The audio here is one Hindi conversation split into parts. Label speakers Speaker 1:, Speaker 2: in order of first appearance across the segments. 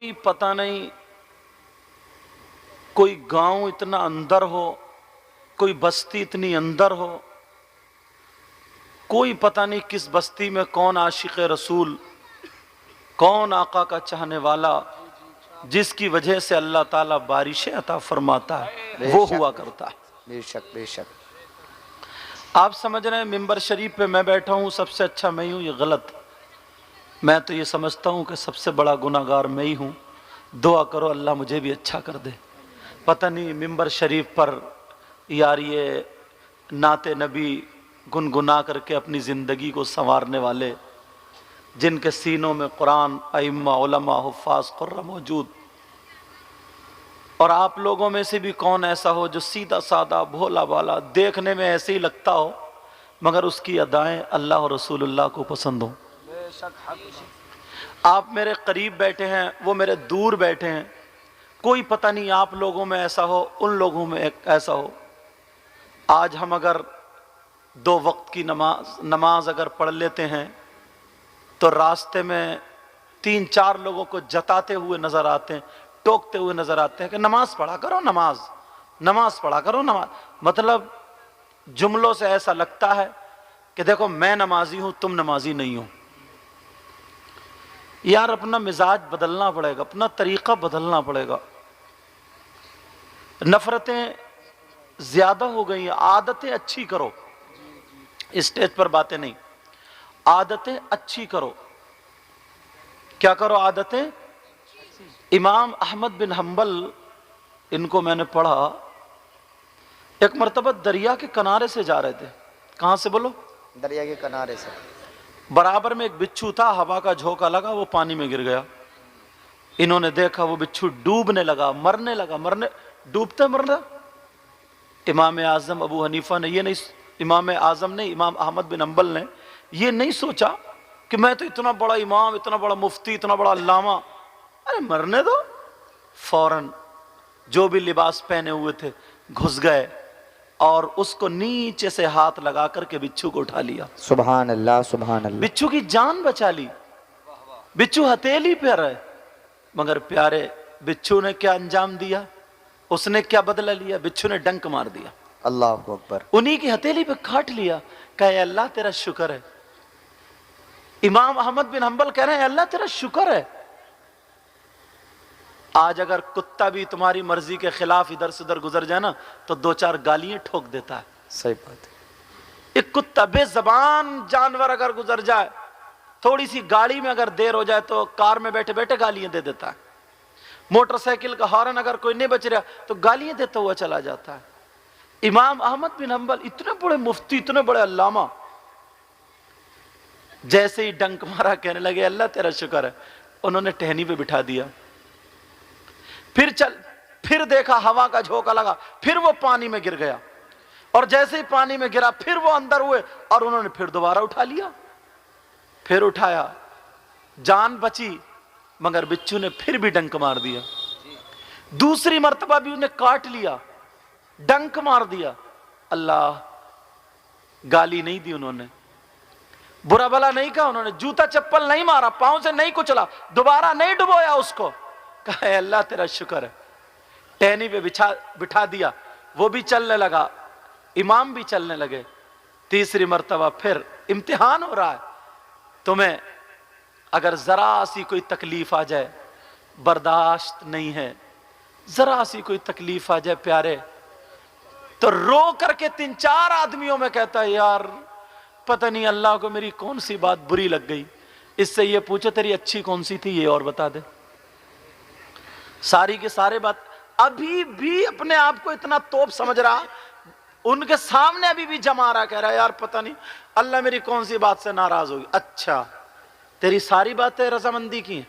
Speaker 1: कोई पता नहीं, कोई गांव इतना अंदर हो, कोई बस्ती इतनी अंदर हो, कोई पता नहीं किस बस्ती में कौन आशिक रसूल, कौन आका का चाहने वाला, जिसकी वजह से अल्लाह ताला बारिशें अता फरमाता है, वो हुआ करता है।
Speaker 2: बेशक बेशक।
Speaker 1: आप समझ रहे हैं मिंबर शरीफ पे मैं बैठा हूं, सबसे अच्छा मैं ही हूं, ये गलत। मैं तो ये समझता हूं कि सबसे बड़ा गुनाहगार मैं ही हूं। दुआ करो अल्लाह मुझे भी अच्छा कर दे। पता नहीं मिंबर शरीफ पर यार ये नाते नबी गुनगुना करके अपनी ज़िंदगी को संवारने वाले, जिनके सीनों में कुरान, अइम्मा, उलमा, हुफ़्फ़ाज़, कुर्रा मौजूद, और आप लोगों में से भी कौन ऐसा हो जो सीधा साधा भोला भाला देखने में ऐसे ही लगता हो, मगर उसकी अदाएं अल्लाह और रसूलुल्लाह को पसंद हो। आप मेरे करीब बैठे हैं, वो मेरे दूर बैठे हैं, कोई पता नहीं आप लोगों में ऐसा हो, उन लोगों में ऐसा हो। आज हम अगर 2 वक्त की नमाज अगर पढ़ लेते हैं तो रास्ते में 3-4 लोगों को जताते हुए नजर आते हैं, टोकते हुए नजर आते हैं कि नमाज पढ़ा करो, नमाज पढ़ा करो, नमाज। मतलब जुमलों से ऐसा लगता है कि देखो मैं नमाजी हूं, तुम नमाजी नहीं हो। यार अपना मिजाज बदलना पड़ेगा, अपना तरीका बदलना पड़ेगा। नफरतें ज्यादा हो गई हैं, आदतें अच्छी करो। स्टेज पर बातें नहीं, आदतें अच्छी करो। क्या करो? आदतें। इमाम अहमद बिन हंबल, इनको मैंने पढ़ा, एक मर्तबा दरिया के किनारे से जा रहे थे। कहां से बोलो?
Speaker 2: दरिया के किनारे से।
Speaker 1: बराबर में एक बिच्छू था, हवा का झोंका लगा, वो पानी में गिर गया। इन्होंने देखा वो बिच्छू डूबने लगा, मरने डूबते मरना। इमाम आजम अबू हनीफा ने ये नहीं, इमाम आजम ने, इमाम अहमद बिन हंबल ने ये नहीं सोचा कि मैं तो इतना बड़ा इमाम, इतना बड़ा मुफ्ती, इतना बड़ा अल्लामा, अरे मरने दो। फौरन जो भी लिबास पहने हुए थे घुस गए और उसको नीचे से हाथ लगा करके बिच्छू को उठा लिया।
Speaker 2: सुभान अल्लाह, सुभान अल्लाह।
Speaker 1: बिच्छू की जान बचा ली। बिच्छू हथेली पर है, मगर प्यारे बिच्छू ने क्या अंजाम दिया? उसने क्या बदला लिया? बिच्छू ने डंक मार दिया।
Speaker 2: अल्लाह अकबर।
Speaker 1: उन्हीं की हथेली पे काट लिया। कहे अल्लाह तेरा शुक्र है। इमाम अहमद बिन हंबल कह रहे हैं अल्लाह तेरा शुक्र है। आज अगर कुत्ता भी तुम्हारी मर्जी के खिलाफ इधर से उधर गुजर जाए ना, तो 2-4 गालियां ठोक देता है।
Speaker 2: सही बात है।
Speaker 1: एक कुत्ता, बेज़बान जानवर अगर गुजर जाए, थोड़ी सी गाड़ी में अगर देर हो जाए तो कार में बैठे बैठे गालियां दे देता है। मोटरसाइकिल का हॉर्न अगर कोई नहीं बच रहा तो गालियां देता हुआ चला जाता है। इमाम अहमद बिन हंबल इतने बड़े मुफ्ती, इतने बड़े अल्लामा, जैसे ही डंक मारा कहने लगे अल्लाह तेरा शुक्र है। उन्होंने टहनी पे बिठा दिया। फिर देखा हवा का झोंका लगा, फिर वो पानी में गिर गया, और जैसे ही पानी में गिरा फिर वो अंदर हुए और उन्होंने फिर दोबारा उठा लिया। फिर उठाया, जान बची, मगर बिच्छू ने फिर भी डंक मार दिया। दूसरी मर्तबा भी उन्हें काट लिया, डंक मार दिया। अल्लाह, गाली नहीं दी उन्होंने, बुरा भला नहीं कहा उन्होंने, जूता चप्पल नहीं मारा, पांव से नहीं कुचला, दोबारा नहीं डुबोया उसको। कहा अल्लाह तेरा शुक्र है। टहनी पे बिठा दिया, वो भी चलने लगा, इमाम भी चलने लगे। तीसरी मर्तबा फिर इम्तिहान हो रहा है। तुम्हें अगर जरा सी कोई तकलीफ आ जाए, बर्दाश्त नहीं है, जरा सी कोई तकलीफ आ जाए प्यारे, तो रो करके 3-4 आदमियों में कहता है यार पता नहीं अल्लाह को मेरी कौन सी बात बुरी लग गई, इससे ये पूछो तेरी अच्छी कौन सी थी, ये और बता दे। सारी के सारे बात अभी भी अपने आप को इतना तोप समझ रहा, उनके सामने अभी भी जमा रहा, कह रहा है यार पता नहीं अल्लाह मेरी कौन सी बात से नाराज होगी। अच्छा, तेरी सारी बातें रजामंदी की हैं।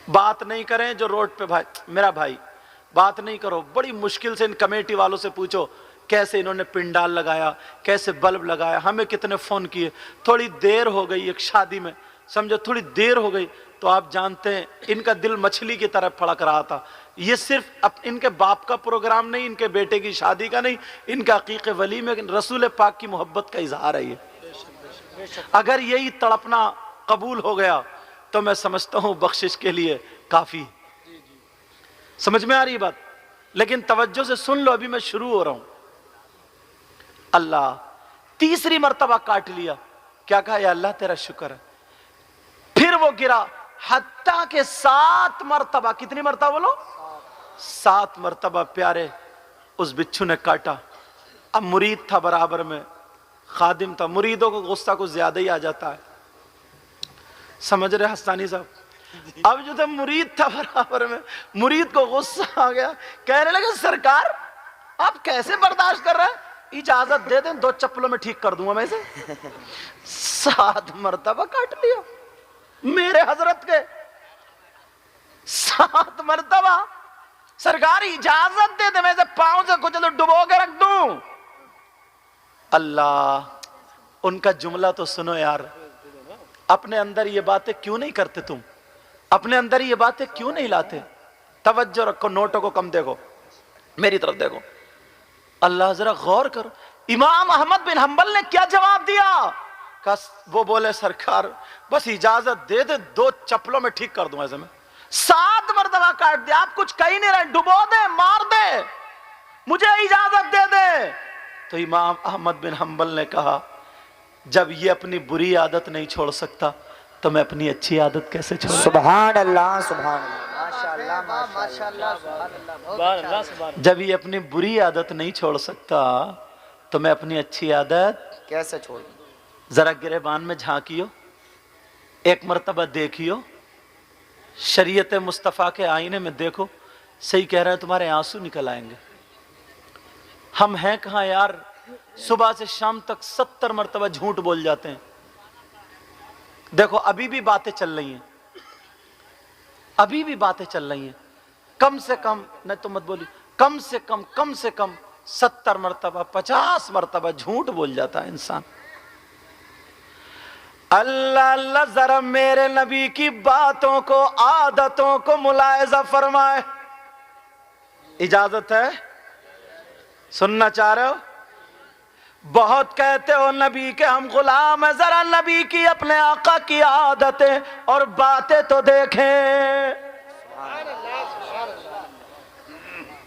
Speaker 1: बात नहीं करें जो रोड पे, भाई मेरा भाई बात नहीं करो, बड़ी मुश्किल से इन कमेटी वालों से पूछो कैसे इन्होंने पिंडाल लगाया, कैसे बल्ब लगाया, हमें कितने फोन किए। थोड़ी देर हो गई एक शादी में, समझो थोड़ी देर हो गई तो आप जानते हैं इनका दिल मछली की तरह फड़क रहा था। ये सिर्फ इनके बाप का प्रोग्राम नहीं, इनके बेटे की शादी का नहीं, इनका अकीक़े वली में रसूल पाक की मोहब्बत का इजहार है ये। अगर यही तड़पना कबूल हो गया तो मैं समझता हूं बख्शिश के लिए काफी। समझ में आ रही बात? लेकिन तवज्जो से सुन लो, अभी मैं शुरू हो रहा हूं। अल्लाह तीसरी मर्तबा काट लिया, क्या कहा? या अल्लाह तेरा शुक्र है। फिर वो गिरा, हत्ता के 7 मर्तबा, कितनी मर्तबा बोलो? 7 मर्तबा प्यारे उस बिच्छू ने काटा। अब मुरीद था बराबर में, खादिम था, मुरीदों को गुस्सा कुछ ज्यादा ही आ जाता है, समझ रहे हस्तानी साहब? अब जो था मुरीद था बराबर में, मुरीद को गुस्सा आ गया, कहने लगे सरकार आप कैसे बर्दाश्त कर रहे हैं, इजाजत दे दें 2 चप्पलों में ठीक कर दूंगा मैं इसे। 7 मर्तबा काट लिया मेरे हजरत के, 7 मर्तबा। सरकार इजाजत दे दे मैं इसे पांव से कुछ तो डुबो के रख दूं। अल्लाह उनका जुमला तो सुनो यार, अपने अंदर ये बातें क्यों नहीं करते तुम? अपने अंदर ये बातें क्यों नहीं लाते? तवज्जो रखो, नोटों को कम देखो, मेरी तरफ देखो। अल्लाह जरा गौर करो, इमाम अहमद बिन हंबल ने क्या जवाब दिया? वो बोले सरकार बस इजाजत दे दे 2 चप्पलों में ठीक कर दूं ऐसे में। 7 मर्तबा काट दिया, आप कुछ कही नहीं रहे, डुबो दे, मार दे, मुझे इजाजत दे दे। तो इमाम अहमद बिन हंबल ने कहा जब ये अपनी बुरी आदत नहीं छोड़ सकता तो मैं अपनी अच्छी आदत कैसे छोड़?
Speaker 2: सुभान अल्लाह, सुभान अल्लाह, माशाअल्लाह, माशाअल्लाह, सुभान अल्लाह।
Speaker 1: जब ये अपनी बुरी आदत नहीं छोड़ सकता तो मैं अपनी अच्छी आदत
Speaker 2: कैसे छोड़?
Speaker 1: जरा गिरेबान में झांकियो, एक मर्तबा देखियो, शरीयत मुस्तफ़ा के आईने में देखो, सही कह रहे हैं, तुम्हारे आंसू निकल आएंगे। हम हैं कहाँ यार, सुबह से शाम तक 70 मर्तबा झूठ बोल जाते हैं। देखो अभी भी बातें चल रही हैं, अभी भी बातें चल रही हैं। कम से कम, नहीं तो मत बोली, कम से कम 70 मर्तबा 50 मर्तबा झूठ बोल जाता है इंसान। अल्लाह अल्लाह जरा मेरे नबी की बातों को, आदतों को मुलायजा फरमाए। इजाजत है? सुनना चाह रहे हो? बहुत कहते हो नबी के हम गुलाम हैं, जरा नबी की अपने आका की आदतें और बातें तो देखें।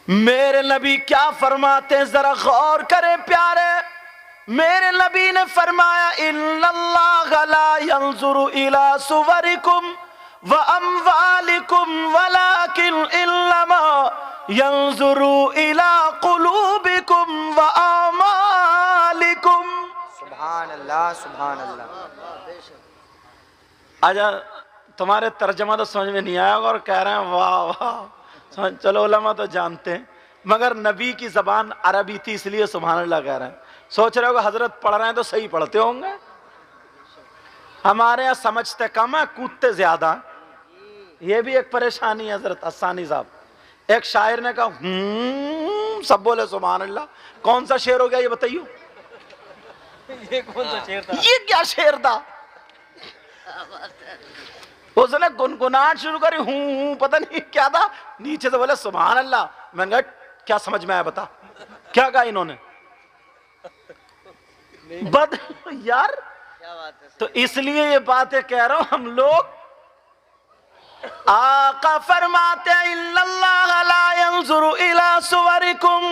Speaker 1: मेरे नबी क्या फरमाते हैं जरा गौर करें प्यारे। मेरे नबी ने फरमाया इन्नल्लाह ला यंजुरु इला सुवरिकुम व अमवालिकुम वलाकिन इन्नमा यंजुरु इला कुलूबिकुम व आमालिकुम।
Speaker 2: सुभान अल्लाह, सुभान अल्लाह।
Speaker 1: आजा तुम्हारे तर्जमा तो समझ में नहीं आया और कह रहे हैं वाह वाह। चलो उलमा तो जानते हैं, मगर नबी की जबान अरबी थी इसलिए सुभान अल्लाह कह रहे हैं। सोच रहे हो हजरत पढ़ रहे हैं तो सही पढ़ते होंगे। हमारे यहाँ समझते कम है, कूदते ज्यादा। ये भी एक परेशानी है हजरत हस्सानी साहब। एक शायर ने कहा सब बोले सुभान अल्लाह। कौन सा शेर हो गया ये बताइयो?
Speaker 3: ये कौन सा शेर था?
Speaker 1: ये क्या शेर था? उसने गुनगुनाहट शुरू करी, हूं पता नहीं क्या था, नीचे से बोले सुभान अल्लाह। मैंने कहा क्या समझ में आया बता, क्या कहा इन्होंने? बद यार
Speaker 3: क्या बात है?
Speaker 1: तो इसलिए ये बातें कह रहा हूं। हम लोग आका फरमाते इन्नल्लाह ला यंजुरु इला सुवरिकुम,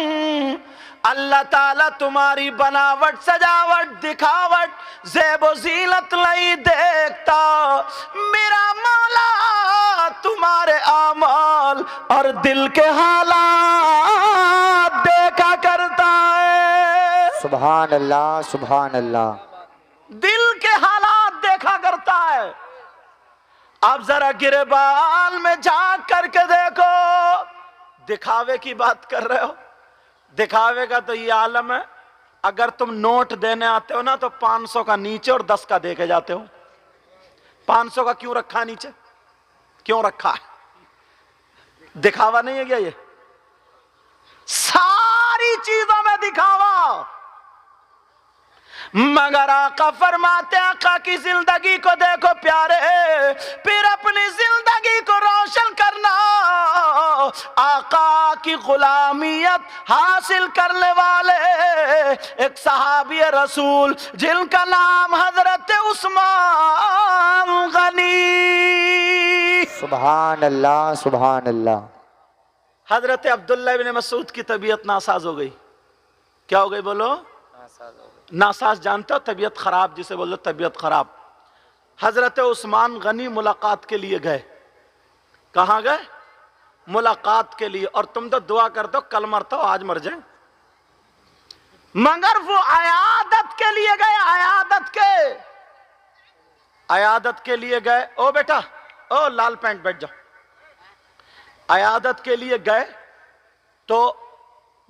Speaker 1: अल्लाह ताला तुम्हारी बनावट, सजावट, दिखावट, ज़ेबो ज़ीनत नहीं देखता। मेरा मौला तुम्हारे आमाल और दिल के हालात देखा करता है।
Speaker 2: सुभान अल्लाह, सुभान अल्लाह।
Speaker 1: दिल के हालात देखा करता है। अब जरा गिरेबान में झांक करके देखो। दिखावे की बात कर रहे हो, दिखावे का तो ये आलम है। अगर तुम नोट देने आते हो ना तो 500 का नीचे और 10 का दे के जाते हो। 500 का क्यों रखा है नीचे? क्यों रखा है? दिखावा नहीं है क्या? ये सारी चीजों में दिखावा। मगर आका फरमाते, आका की जिंदगी को देखो प्यारे, फिर अपनी जिंदगी को रोशन करना। आका की गुलामियत हासिल करने वाले एक सहाबी रसूल जिनका नाम हजरत उस्मान गनी।
Speaker 2: सुभान अल्लाह, सुभान अल्लाह।
Speaker 1: हजरत अब्दुल्लाह इब्न मसूद की तबीयत नासाज हो गई। क्या हो गई बोलो? नासाज जानते हो? तबीयत खराब, जिसे बोलो तबीयत खराब। हजरत उस्मान गनी मुलाकात के लिए गए। कहां गए? मुलाकात के लिए। और तुम तो दुआ कर दो कल मरता हो आज मर जाए, मगर वो अयादत के लिए गए। अयादत के लिए गए। ओ बेटा, ओ लाल पैंट बैठ जाओ। अयादत के लिए गए तो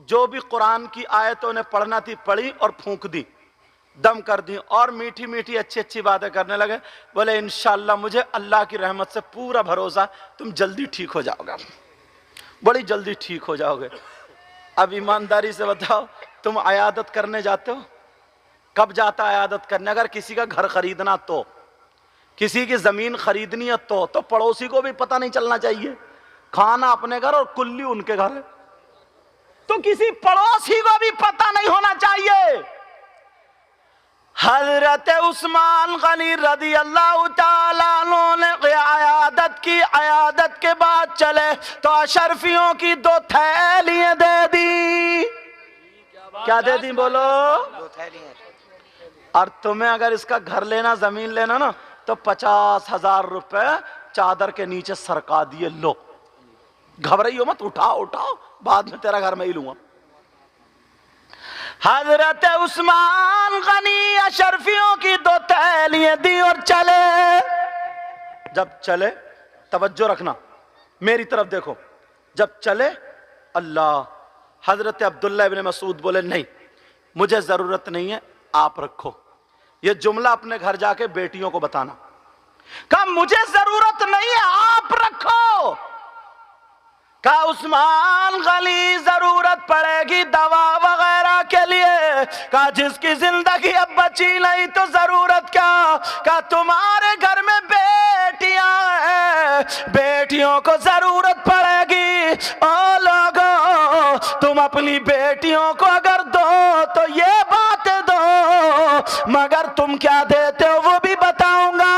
Speaker 1: जो भी कुरान की आयतों ने पढ़ना थी पढ़ी और फूंक दी, दम कर दी, और मीठी मीठी अच्छी अच्छी बातें करने लगे। बोले इंशाअल्लाह मुझे अल्लाह की रहमत से पूरा भरोसा, तुम जल्दी ठीक हो जाओगे, बड़ी जल्दी ठीक हो जाओगे। अब ईमानदारी से बताओ, तुम अयादत करने जाते हो? कब जाता अयादत करने? अगर किसी का घर खरीदना तो, किसी की जमीन खरीदनी है तो पड़ोसी को भी पता नहीं चलना चाहिए। खाना अपने घर और कुल्ली उनके घर है, तो किसी पड़ोसी को भी पता नहीं होना चाहिए। हजरत उस्मान गनी रदी अल्लाह ताला अन्हु ने अयादत की। अयादत के बाद चले तो अशरफियों की 2 थैलियां दे दी। क्या दे दी बोलो?
Speaker 2: 2 थैलियां।
Speaker 1: और तुम्हें अगर इसका घर लेना, जमीन लेना ना, तो 50,000 रुपए चादर के नीचे सरका दिए। लो, घबराइयो मत, उठाओ, बाद में तेरा घर में ही लूंगा। हजरत उस्मान गनी अशरफियों की 2 थैलियां दी और चले। जब चले, तवज्जो रखना, मेरी तरफ देखो। जब चले, अल्लाह, हजरत अब्दुल्लाह इब्न मसूद बोले नहीं, मुझे जरूरत नहीं है, आप रखो। ये जुमला अपने घर जाके बेटियों को बताना। कहा मुझे जरूरत नहीं है, आप रखो। कहा उस्मान गनी जरूरत पड़ेगी दवा वगैरह के लिए। कहा जिसकी जिंदगी अब बची नहीं तो जरूरत क्या? कहा तुम्हारे घर में बेटियां हैं, बेटियों को जरूरत पड़ेगी। ओ लोगों, तुम अपनी बेटियों को अगर दो तो ये बातें दो, मगर तुम क्या देते हो वो भी बताऊंगा।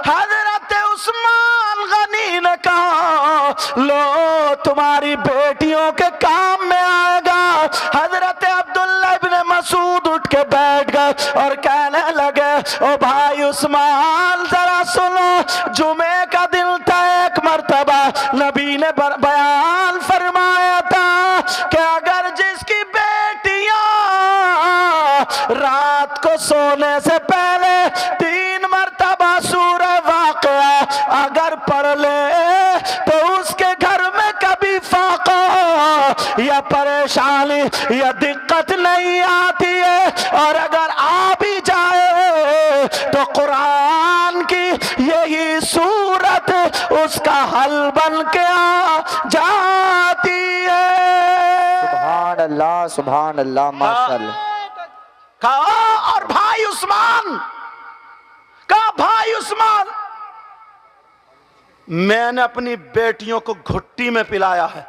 Speaker 1: हजरत उस्मान गनी ने कहा लो, तुम्हारी बेटियों के काम में आएगा। हजरत अब्दुल्लाह इब्न मसूद उठ के बैठ गए और कहने लगे, ओ भाई उस्मान जरा सुनो, जुमे का दिन था, एक मर्तबा नबी ने बयान फरमाया था कि अगर जिसकी बेटियां रात को सोने से पहले 3 मर्तबा सूरह वाक़िया अगर पढ़ ले तो उसके घर में कभी फाका या परेशानी या दिक्कत नहीं आती है। और अगर आ भी जाए तो कुरान की यही सूरत उसका हल बन के आ जाती है।
Speaker 2: सुभान अल्लाह, सुभान अल्लाह, माशाअल्लाह।
Speaker 1: कहा और भाई उस्मान, कहा भाई उस्मान, मैंने अपनी बेटियों को घुट्टी में पिलाया है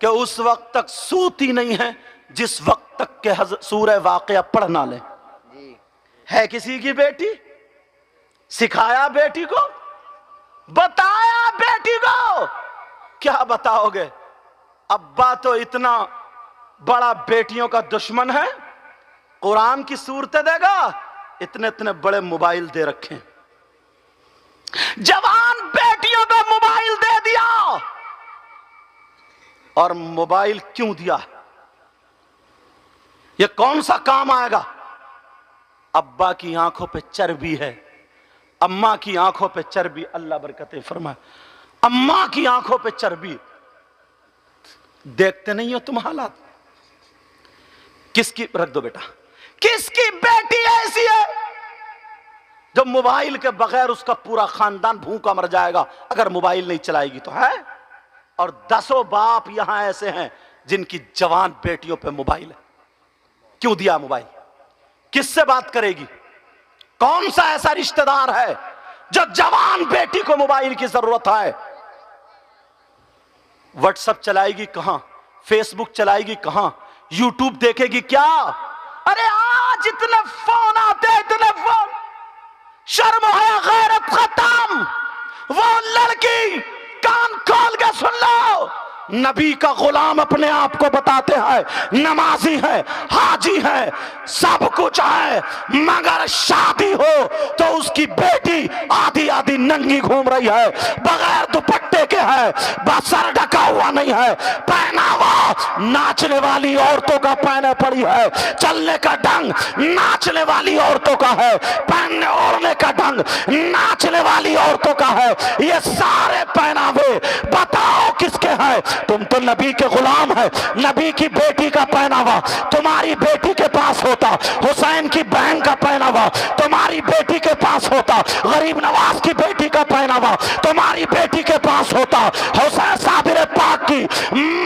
Speaker 1: कि उस वक्त तक सूती नहीं है जिस वक्त तक के सूरह वाक़िया पढ़ ना ले। है किसी की बेटी? सिखाया बेटी को, बताया बेटी को, क्या बताओगे? अब्बा तो इतना बड़ा बेटियों का दुश्मन है, कुरान की सूरतें देगा, इतने इतने बड़े मोबाइल दे रखे। जवान बेटियों को मोबाइल दे दिया। और मोबाइल क्यों दिया? ये कौन सा काम आएगा? अब्बा की आंखों पे चर्बी है, अम्मा की आंखों पे चर्बी, अल्लाह बरकतें फरमाए, अम्मा की आंखों पे चर्बी। देखते नहीं हो तुम हालात? किसकी, रख दो बेटा, किसकी बेटी ऐसी है जो मोबाइल के बगैर उसका पूरा खानदान भूखा मर जाएगा अगर मोबाइल नहीं चलाएगी तो? है। और 10 बाप यहां ऐसे हैं जिनकी जवान बेटियों पे मोबाइल है। क्यों दिया मोबाइल? किससे बात करेगी? कौन सा ऐसा रिश्तेदार है जो जवान बेटी को मोबाइल की जरूरत है? व्हाट्सएप चलाएगी कहां, फेसबुक चलाएगी कहां, यूट्यूब देखेगी क्या? अरे आज इतने फोन आते, इतने फोन, शर्म है, गैरत खत्म। वो लड़की कान खोल के सुन लो, नबी का गुलाम अपने आप को बताते हैं नमाजी है, हाजी है, सब कुछ है, मगर शादी हो तो उसकी बेटी आधी आधी नंगी घूम रही है, बगैर दुपट्टे के है, बसर ढका हुआ नहीं है, पहनावा नाचने वाली औरतों का पहने पड़ी है, चलने का ढंग नाचने वाली औरतों का है, पहनने ओढ़ने का ढंग नाचने वाली औरतों का है। ये सारे पहनावे बताओ किसके हैं? तुम तो नबी के गुलाम है। नबी की बेटी का पहनावा तुम्हारी बेटी के पास होता, हुसैन की बहन का पहनावा तुम्हारी बेटी के पास होता, गरीब नवाज की बेटी का पहनावा तुम्हारी बेटी के पास होता, हुसैन साबिर पाक की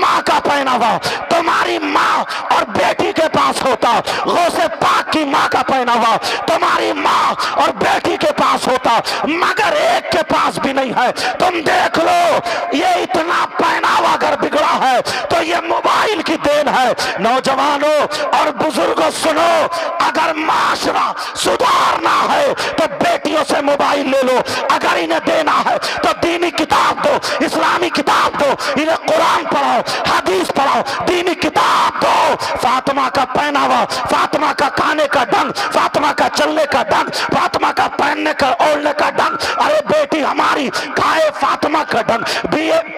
Speaker 1: माँ का पहनावा तुम्हारी माँ और बेटी के पास होता, गौसे पाक की माँ का पहनावा तुम्हारी माँ और बेटी के पास होता, मगर एक के पास भी नहीं है। तुम देख लो, ये इतना पहनावा अगर बिगड़ा है तो ये मोबाइल की देन है। नौजवानों और बुजुर्गों सुनो, अगर माशरा सुधारना है तो बेटियों से मोबाइल ले लो, अगर इन्हें देना है तो दीनी किताब दो, इस्लामी किताब दो, इन्हें कुरान पढ़ाओ, हदीस पढ़ाओ, दीनी किताब दो। फातिमा का पहनावा, फातिमा का खाने का ढंग, फातिमा का चलने का ढंग, फातिमा का पहनने का ओढ़ने का ढंग। अरे बेटी हमारी खाए फातिमा का ढंग,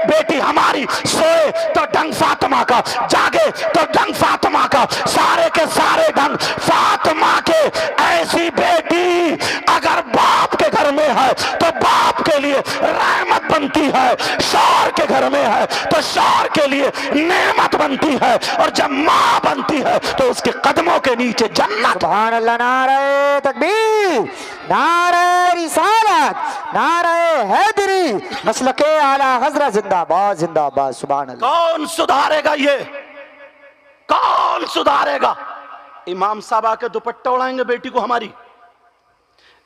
Speaker 1: बेटी हमारी सोए तो ढंग फातिमा का, जागे तो ढंग फातिमा का, सारे के सारे ढंग फातिमा के। ऐसी बेटी अगर बाप के घर में है तो बाप के लिए रहमत बनती है, शौहर के घर में है तो शौहर के लिए नेमत बनती है, और जब माँ बनती है तो उसके कदमों के नीचे जन्नत।
Speaker 2: सुभान अल्लाह, नारे तकबीर, नारे रिसालत, नारे हैदरी, मसलके आला हजरत जिंदाबाद जिंदाबाद। सुभान अल्लाह।
Speaker 1: कौन सुधारेगा? ये कौन सुधारेगा? इमाम साहब आके दुपट्टा उड़ाएंगे बेटी को हमारी,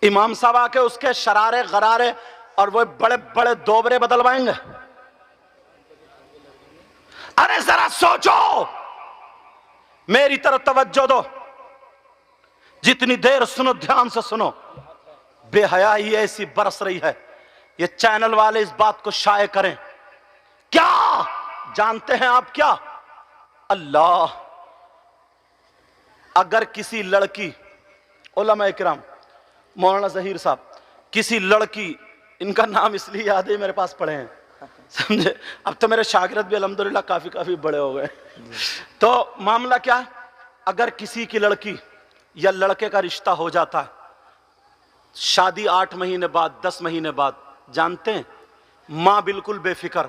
Speaker 1: इमाम साहब आके उसके शरारे गरारे और वो बड़े बड़े दोबरे बदलवाएंगे? अरे जरा सोचो, मेरी तरफ तवज्जो दो, जितनी देर सुनो ध्यान से सुनो। बेहयाई ऐसी बरस रही है, ये चैनल वाले इस बात को शाये करें। क्या जानते हैं आप? क्या अल्लाह, अगर किसी लड़की, उलमा इकराम, मौलाना जहीर साहब, किसी लड़की, इनका नाम इसलिए याद है मेरे पास पढ़े हैं, समझे? अब तो मेरे शागिर्द भी अल्हम्दुलिल्लाह काफी बड़े हो गए। तो मामला क्या है? अगर किसी की लड़की या लड़के का रिश्ता हो जाता है, शादी 8 महीने बाद, 10 महीने बाद, जानते हैं, माँ बिल्कुल बेफिक्र,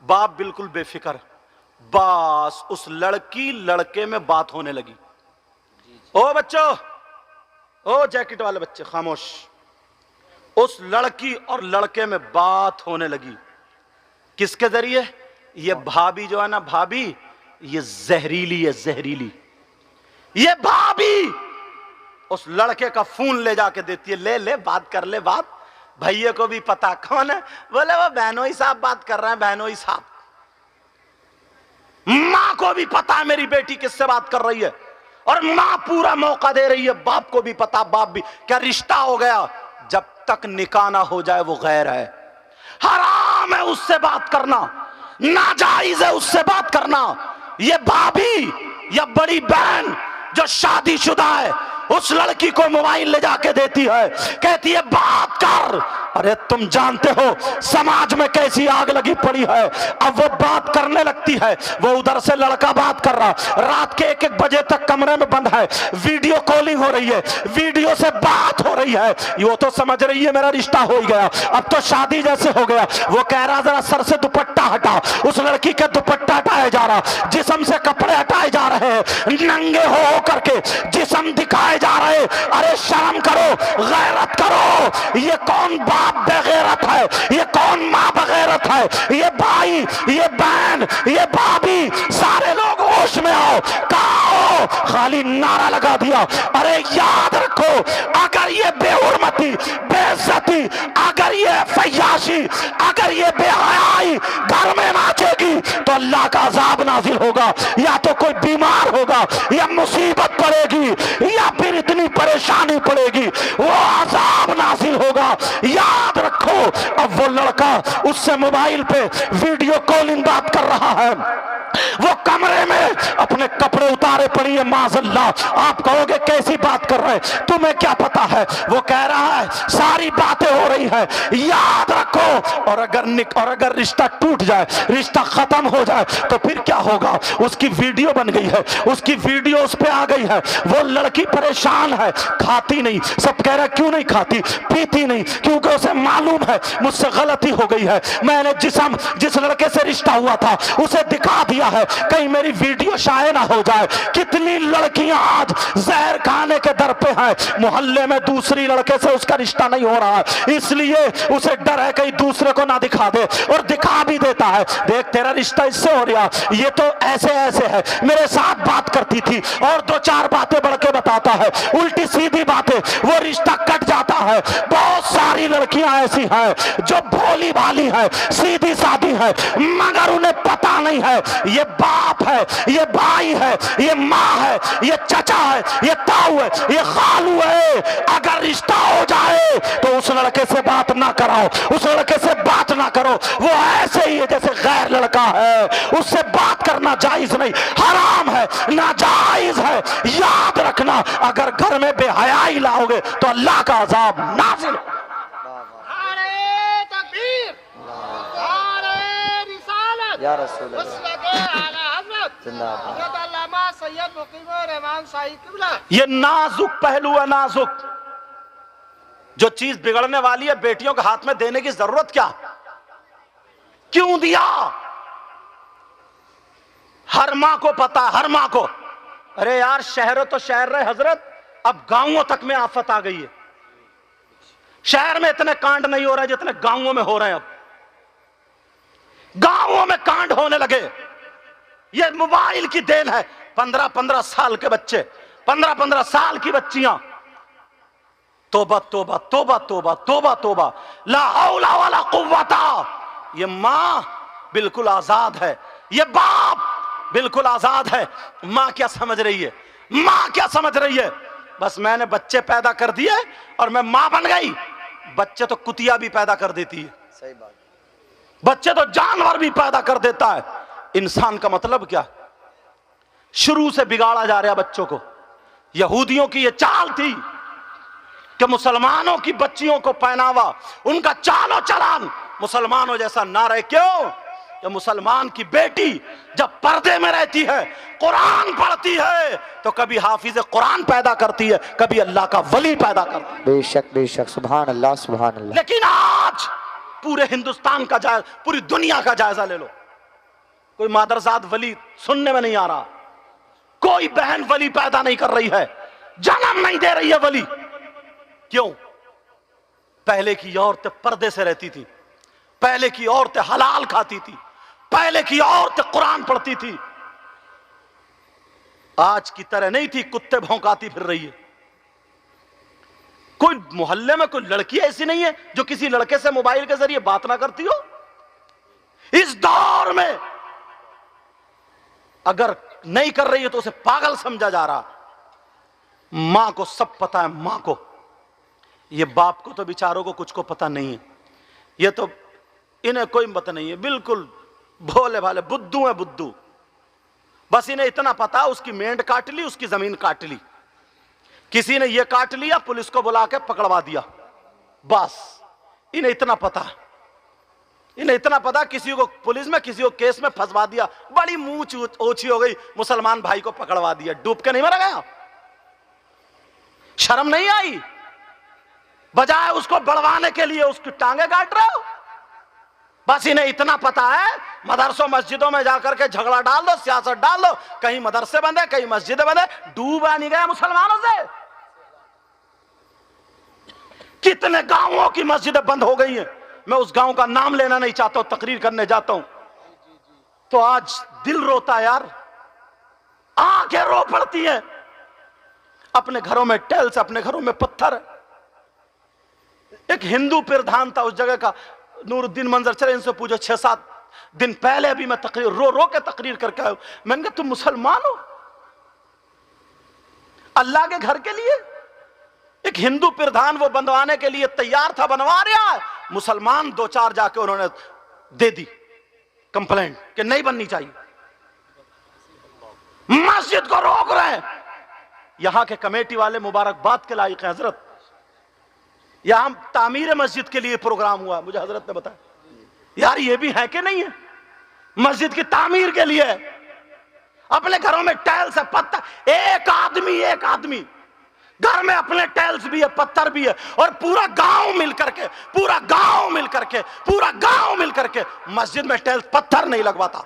Speaker 1: बाप बिल्कुल बेफिक्र, बस उस लड़की लड़के में बात होने लगी। ओ बच्चों, ओ जैकेट वाले बच्चे खामोश, उस लड़की और लड़के में बात होने लगी। किसके जरिए? ये भाभी जो है ना, भाभी ये जहरीली है, जहरीली। ये भाभी उस लड़के का फोन ले जाके देती है, ले ले बात कर ले बात। भैया को भी पता कौन है, बोले वो बहनोई साहब बात कर रहे हैं, बहनोई साहब। मां को भी पता है मेरी बेटी किससे बात कर रही है, और मां पूरा मौका दे रही है, बाप को भी पता, बाप भी। क्या रिश्ता हो गया? जब तक निकाह ना हो जाए वो गैर है, हराम है उससे बात करना, नाजायज है उससे बात करना। ये भाभी या बड़ी बहन जो शादीशुदा है, उस लड़की को मोबाइल ले जाके देती है, कहती है बात कर। अरे तुम जानते हो समाज में कैसी आग लगी पड़ी है। अब वो बात करने लगती है, वो उधर से लड़का बात कर रहा, रात के 1-1 बजे तक कमरे में बंद है, वीडियो कॉलिंग हो रही है, वीडियो से बात हो रही है। वो तो समझ रही है मेरा रिश्ता हो गया, अब तो शादी जैसे हो गया। वो कह रहा जरा सर से दुपट्टा हटा, उस लड़की का दुपट्टा हटाया जा रहा, जिस्म से कपड़े हटाए जा रहे हैं, नंगे हो करके जिस्म दिखाए जा रहे। अरे शर्म करो, गैरत करो। ये कौन बाप बगैरत है? ये कौन माँ बगैरत है? ये भाई, ये बहन, ये भाभी, सारे लोग होश में आओ, कहो। खाली नारा लगा दिया। अरे याद रखो, अगर ये बेहुरमती, बेइज्जती, अगर ये फयाशी, अगर ये बेहयाई घर में ना बचेगी तो अल्लाह का अजाब नाजिल होगा, या तो कोई बीमार होगा, या मुसीबत पड़ेगी, या फिर इतनी परेशानी पड़ेगी, वो अजाब नाजिल होगा। याद रखो। अब वो लड़का उससे मोबाइल पे वीडियो कॉलिंग बात कर रहा है, वो कमरे में अपने कपड़े उतारे पड़ी है, माज़अल्लाह। आप कहोगे कैसी बात कर रहे हैं, तुम्हें क्या पता है। वो कह रहा है सारी बातें हो रही है। याद रखो, और अगर रिश्ता टूट जाए, रिश्ता खत्म हो जाए, तो फिर क्या होगा। उसकी वीडियो बन गई है, उसकी वीडियो उस पे आ गई है। वो लड़की परेशान है, खाती नहीं। सब कह रहे क्यों नहीं खाती, पीती नहीं, क्योंकि उसे मालूम है मुझसे गलती हो गई है। मैंने जिस लड़के से रिश्ता हुआ था उसे दिखा दिया है, कहीं मेरी वीडियो शाये ना हो जाए। कितनी लड़कियां आज जहर खाने के दर पे हैं, मोहल्ले में दूसरी लड़के से उसका रिश्ता नहीं हो रहा है, इसलिए उसे डर है कहीं दूसरे को ना दिखा दे, और दिखा भी देता है। देख तेरा रिश्ता इससे हो रहा, ये तो ऐसे ऐसे है, मेरे साथ बात करती थी, और दो चार बातें बढ़ के बताता है, उल्टी सीधी बातें, वो रिश्ता कट जाता है। बहुत सारी लड़कियां ऐसी हैं जो भोली भाली है, सीधी सादी है, मगर उन्हें पता नहीं है ये बाप है, ये भाई है, ये माँ है, ये चचा है, ये ताऊ है, ये खालू है। अगर रिश्ता हो जाए तो उस लड़के से बात ना कराओ, उस लड़के से बात ना करो। वो ऐसे ही है जैसे गैर लड़का है, उससे बात करना जायज नहीं, हराम है, नाजायज है। याद रखना, अगर घर में बेहयाई लाओगे तो अल्लाह का अजाब नाज़िल।
Speaker 4: नारे तकबीर, नारे रिसालत,
Speaker 3: या रसूल अल्लाह।
Speaker 4: मसलके आला हज़रत,
Speaker 3: जिंदाबाद।
Speaker 4: हज़रत अल्लामा सैयद मुक़ीमुर रहमान शाही क़िबला।
Speaker 1: ये नाजुक पहलू है, नाजुक। जो चीज बिगड़ने वाली है, बेटियों के हाथ में देने की जरूरत क्या, क्यों दिया। हर मां को पता है, हर मां को। अरे यार, शहरों तो शहर रहे हजरत, अब गांवों तक में आफत आ गई है। शहर में इतने कांड नहीं हो रहे जितने गांवों में हो रहे हैं। अब गांवों में कांड होने लगे, ये मोबाइल की देन है। 15-15 साल के बच्चे, 15-15 साल की बच्चियां, तोबा तोबा तोबा तोबा तोबा तोबा, ला हौला वला कुव्वता। ये मां बिल्कुल आजाद है, ये बाप बिल्कुल आजाद है। मां क्या समझ रही है, मां क्या समझ रही है, बस मैंने बच्चे पैदा कर दिए और मैं मां बन गई। बच्चे तो कुतिया भी पैदा कर देती है,
Speaker 3: सही बात।
Speaker 1: बच्चे तो जानवर भी पैदा कर देता है। इंसान का मतलब क्या, शुरू से बिगाड़ा जा रहा बच्चों को। यहूदियों की यह चाल थी कि मुसलमानों की बच्चियों को पहनावा, उनका चालो चलान मुसलमानों जैसा ना रहे। क्यों, कि मुसलमान की बेटी जब पर्दे में रहती है, कुरान पढ़ती है, तो कभी हाफिज कुरान पैदा करती है, कभी अल्लाह का वली पैदा करती है।
Speaker 2: बेशक बेशक, सुभान अल्लाह सुभान अल्लाह।
Speaker 1: लेकिन आज पूरे हिंदुस्तान का जायजा, पूरी दुनिया का जायजा ले लो, कोई मादरजाद वली सुनने में नहीं आ रहा, कोई बहन वली पैदा नहीं कर रही है, जन्म नहीं दे रही है वली। क्यों, पहले की औरतें पर्दे से रहती थी, पहले की औरतें हलाल खाती थी, पहले की औरतें कुरान पढ़ती थी। आज की तरह नहीं थी, कुत्ते भौंकाती फिर रही है। कोई मोहल्ले में कोई लड़की ऐसी नहीं है जो किसी लड़के से मोबाइल के जरिए बात ना करती हो। इस दौर में अगर नहीं कर रही है तो उसे पागल समझा जा रहा। मां को सब पता है, मां को। ये बाप को तो बेचारों को कुछ को पता नहीं है, ये तो इन्हें कोई पता नहीं है, बिल्कुल भोले भाले बुद्धू है, बुद्धू। बस इन्हें इतना पता, उसकी मेंढ काट ली, उसकी जमीन काट ली, किसी ने ये काट लिया, पुलिस को बुला के पकड़वा दिया, बस इन्हें इतना पता। इन्हें इतना पता, किसी को पुलिस में, किसी को केस में फंसवा दिया, बड़ी मूंछ ओछी हो गई, मुसलमान भाई को पकड़वा दिया, डूब के नहीं मर गया, शर्म नहीं आई, बजाय उसको बढ़वाने के लिए उसकी टांगे काट रहे हो। बस इन्हें इतना पता है, मदरसों मस्जिदों में जाकर के झगड़ा डाल दो, सियासत डाल दो, कहीं मदरसे बंदे, कहीं मस्जिदें बंदे, डूबा नहीं गया मुसलमानों से। कितने गांवों की मस्जिदें बंद हो गई हैं, मैं उस गांव का नाम लेना नहीं चाहता हूं, तकरीर करने जाता हूं तो आज दिल रोता है यार, आंखें रो पड़ती हैं। अपने घरों में टेल्स, अपने घरों में पत्थर। एक हिंदू प्रधान था उस जगह का, नूरुद्दीन मंजर, चले इनसे पूछो, 6-7 दिन पहले अभी मैं तकरीर रो रो के तकरीर करके आया हूं। मैंने कहा तुम मुसलमान हो, अल्लाह के घर के लिए एक हिंदू प्रधान वो बनवाने के लिए तैयार था, बनवा रहा है। मुसलमान दो चार जाके उन्होंने दे दी कंप्लेंट कि नहीं बननी चाहिए, मस्जिद को रोक रहे हैं। यहां के कमेटी वाले मुबारकबाद के लायक हैं हजरत। यहां तामीर मस्जिद के लिए प्रोग्राम हुआ, मुझे हजरत ने बताया यार ये भी है कि नहीं है, मस्जिद की तामीर के लिए अपने घरों में टाइल्स है, पत्थर, एक आदमी घर में अपने टाइल्स भी है, पत्थर भी है, और पूरा गांव मिलकर के मस्जिद में टाइल्स पत्थर नहीं लगवाता।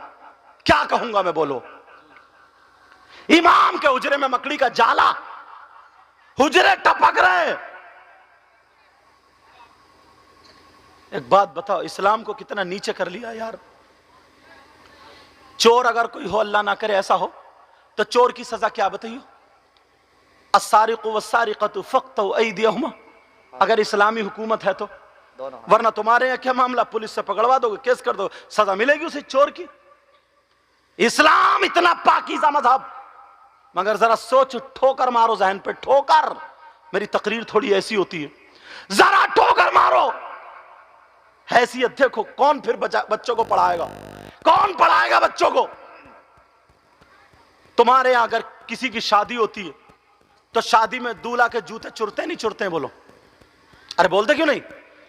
Speaker 1: क्या कहूंगा मैं, बोलो। इमाम के हुजरे में मकड़ी का जाला, हुजरे टपक रहे। एक बात बताओ, इस्लाम को कितना नीचे कर लिया यार। चोर अगर कोई हो, अल्लाह ना करे ऐसा हो, तो चोर की सजा क्या बताइए, अस्सारिक़ु वस्सारिक़तु फ़क़्तउ अयदियहुमा। अगर इस्लामी हुकूमत है तो, वरना तुम्हारे यहाँ क्या मामला, पुलिस से पकड़वा दोगे, केस कर दो, सजा मिलेगी उसे चोर की। इस्लाम इतना पाकीज़ा मजहब, मगर जरा सोच, ठोकर मारो जहन पे, ठोकर। मेरी तकरीर थोड़ी ऐसी होती है, जरा ठोकर मारो। हैसियत देखो, कौन फिर बच्चों को पढ़ाएगा, कौन पढ़ाएगा बच्चों को। तुम्हारे यहां अगर किसी की शादी होती है तो शादी में दूल्हा के जूते चुरते नहीं चुरते हैं, बोलो। अरे बोलते क्यों नहीं,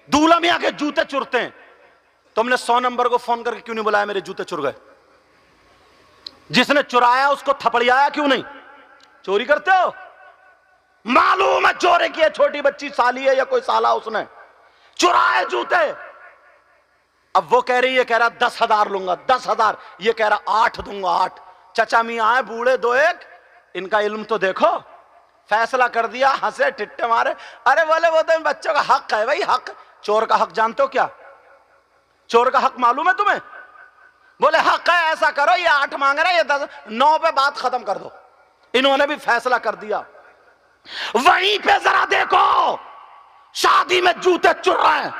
Speaker 1: दूल्हा मियां के जूते चुरते हैं। तुमने 100 नंबर को फोन करके क्यों नहीं बुलाया, मेरे जूते चुर गए। जिसने चुराया उसको थपड़ियाया क्यों नहीं, चोरी करते हो। मालूम है चोरी की है, छोटी बच्ची साली है या कोई साला, उसने चुराए जूते। अब वो कह रही है, कह रहा 10,000 लूंगा, 10,000, ये कह रहा 8 दूंगा, 8। चचा मियां आए बूढ़े दो एक, इनका इल्म तो देखो, फैसला कर दिया, हंसे टिट्टे मारे। अरे बोले वो तो बच्चों का हक है भाई, हक। चोर का हक जानते हो क्या, चोर का हक मालूम है तुम्हें। बोले हक है, ऐसा करो, ये 8 मांग रहा है, ये 10, 9 पे बात खत्म कर दो। इन्होंने भी फैसला कर दिया। वहीं पे जरा देखो, शादी में जूते चुर रहे हैं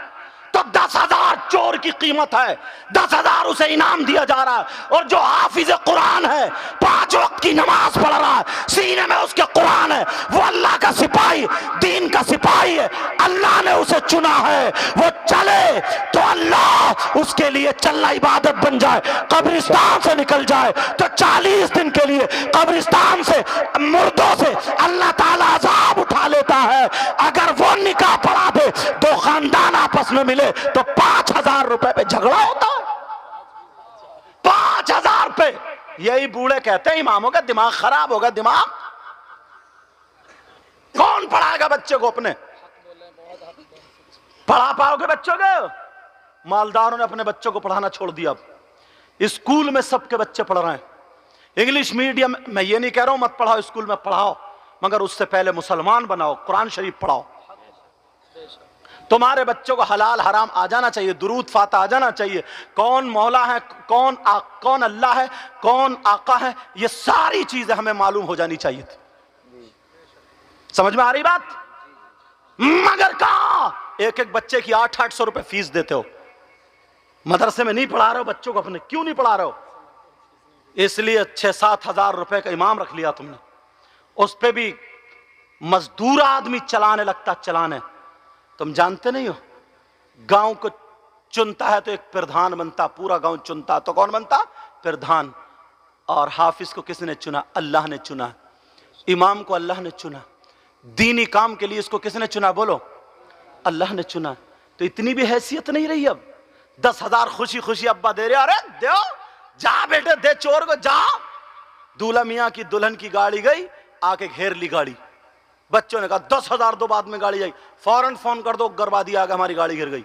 Speaker 1: तो 10,000 चोर की कीमत है, 10,000 उसे इनाम दिया जा रहा है। और जो हाफिज कुरान है, 5 वक्त की नमाज पढ़ रहा है, सीने में उसके कुरान है, वो अल्लाह का सिपाही, दीन का सिपाही है। अल्लाह ने उसे चुना है, वो चले तो अल्लाह उसके लिए चलना इबादत बन जाए। कब्रिस्तान से निकल जाए तो 40 दिन के लिए कब्रिस्तान से, मुर्दों से अल्लाह ताला अजाब उठा लेता है। अगर वो निकाह पढ़ा दे, दो खानदान आपस में मिले तो 5,000 रुपए पे झगड़ा होता है, 5,000 पे। यही बूढ़े कहते हैं इमामों का दिमाग खराब होगा। दिमाग कौन पढ़ाएगा बच्चे को, अपने पढ़ा पाओगे बच्चों को। मालदारों ने अपने बच्चों को पढ़ाना छोड़ दिया। अब स्कूल में सबके बच्चे पढ़ रहे हैं इंग्लिश मीडियम। मैं ये नहीं कह रहा हूं मत पढ़ाओ, स्कूल में पढ़ाओ, मगर उससे पहले मुसलमान बनाओ, कुरान शरीफ पढ़ाओ। तुम्हारे बच्चों को हलाल हराम आ जाना चाहिए, दुरूद फाता आ जाना चाहिए, कौन मौला है, कौन अल्लाह है, कौन आका है, ये सारी चीजें हमें मालूम हो जानी चाहिए थी। समझ में आ रही बात। मगर कहां, एक एक बच्चे की 800-800 रुपए फीस देते हो, मदरसे में नहीं पढ़ा रहे हो बच्चों को अपने। क्यों नहीं पढ़ा रहे हो, इसलिए 6-7 हजार रुपए का इमाम रख लिया तुमने। उस पे भी मजदूर आदमी चलाने लगता, चलाने। तुम जानते नहीं हो, गांव को चुनता है तो एक प्रधान बनता, पूरा गांव चुनता तो कौन बनता, प्रधान। और हाफिज को किसने चुना, अल्लाह ने चुना। इमाम को अल्लाह ने चुना। दीनी काम के लिए इसको किसने चुना, बोलो, अल्लाह ने चुना। तो इतनी भी हैसियत नहीं रही। अब 10,000 खुशी खुशी अब्बा दे रहे, अरे दो, जा बेटे दे चोर को, जा। दूल्हा मियां की दुल्हन की गाड़ी गई, आके घेर ली गाड़ी। बच्चों ने कहा 10,000 दो, बाद में गाड़ी आई। फौरन फोन कर दो, उग्रवादी आ गए, हमारी गाड़ी गिर गई,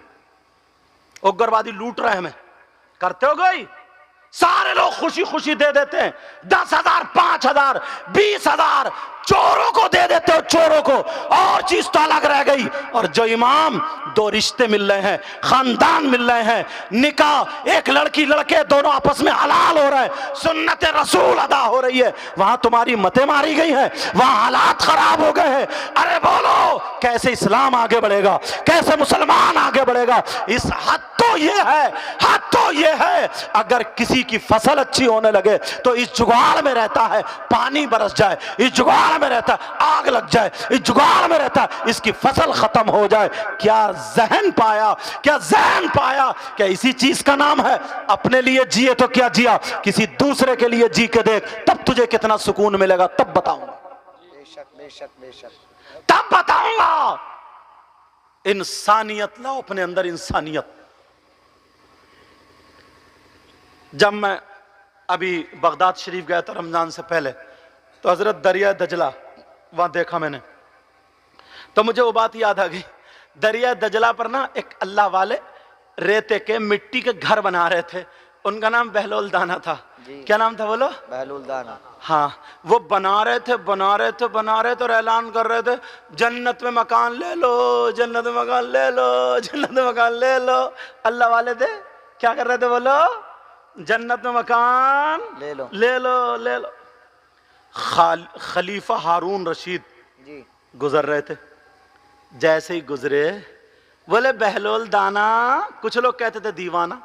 Speaker 1: उग्रवादी लूट रहे हमें। करते हो गई, सारे लोग खुशी खुशी दे देते हैं। 10,000, 5,000, 20,000, चोरों को दे देते हो, चोरों को, और चीज तो अलग रह गई। और जो इमाम, दो रिश्ते मिल रहे हैं, खानदान मिल रहे हैं, निकाह, एक लड़की लड़के दोनों आपस में हलाल हो रहे हैं, सुन्नत रसूल अदा हो रही है, वहां तुम्हारी मतें मारी गई हैं, वहां हालात खराब हो गए हैं। अरे बोलो कैसे इस्लाम आगे बढ़ेगा, कैसे मुसलमान आगे बढ़ेगा? इस हद तो ये है, हद तो ये है, अगर किसी की फसल अच्छी होने लगे तो इस जुगाड़ में रहता है पानी बरस जाए, इस जुगाड़ में रहता है आग लग जाए, इस जुगाड़ में रहता है इसकी फसल खत्म हो जाए। क्या जहन पाया, क्या जहन पाया? क्या इसी चीज का नाम है अपने लिए जिए तो क्या जिया, किसी दूसरे के लिए जी के देख, तब तुझे कितना सुकून मिलेगा, तब बताऊंगा,
Speaker 2: बेशक बेशक बेशक।
Speaker 1: तब बताऊंगा। इंसानियत लाओ अपने अंदर, इंसानियत। जब मैं अभी बगदाद शरीफ गया था रमजान से पहले, तो हजरत दरिया दजला वहां देखा मैंने, तो मुझे वो बात याद आ गई। दरिया दजला पर ना एक अल्लाह वाले रेते के मिट्टी के घर बना रहे थे, उनका नाम बहलोल दाना था। क्या नाम था बोलो?
Speaker 2: बहलूल दाना।
Speaker 1: हाँ, वो बना रहे थे और ऐलान कर रहे थे, जन्नत में मकान ले लो, जन्नत में मकान ले लो, जन्नत में मकान ले लो। अल्लाह वाले थे क्या कर रहे थे बोलो? जन्नत में मकान
Speaker 2: ले लो,
Speaker 1: ले लो, ले लो। खलीफा हारून रशीद
Speaker 2: जी
Speaker 1: गुजर रहे थे, जैसे ही गुजरे बोले बहलोल दाना, कुछ लोग कहते थे दीवाना,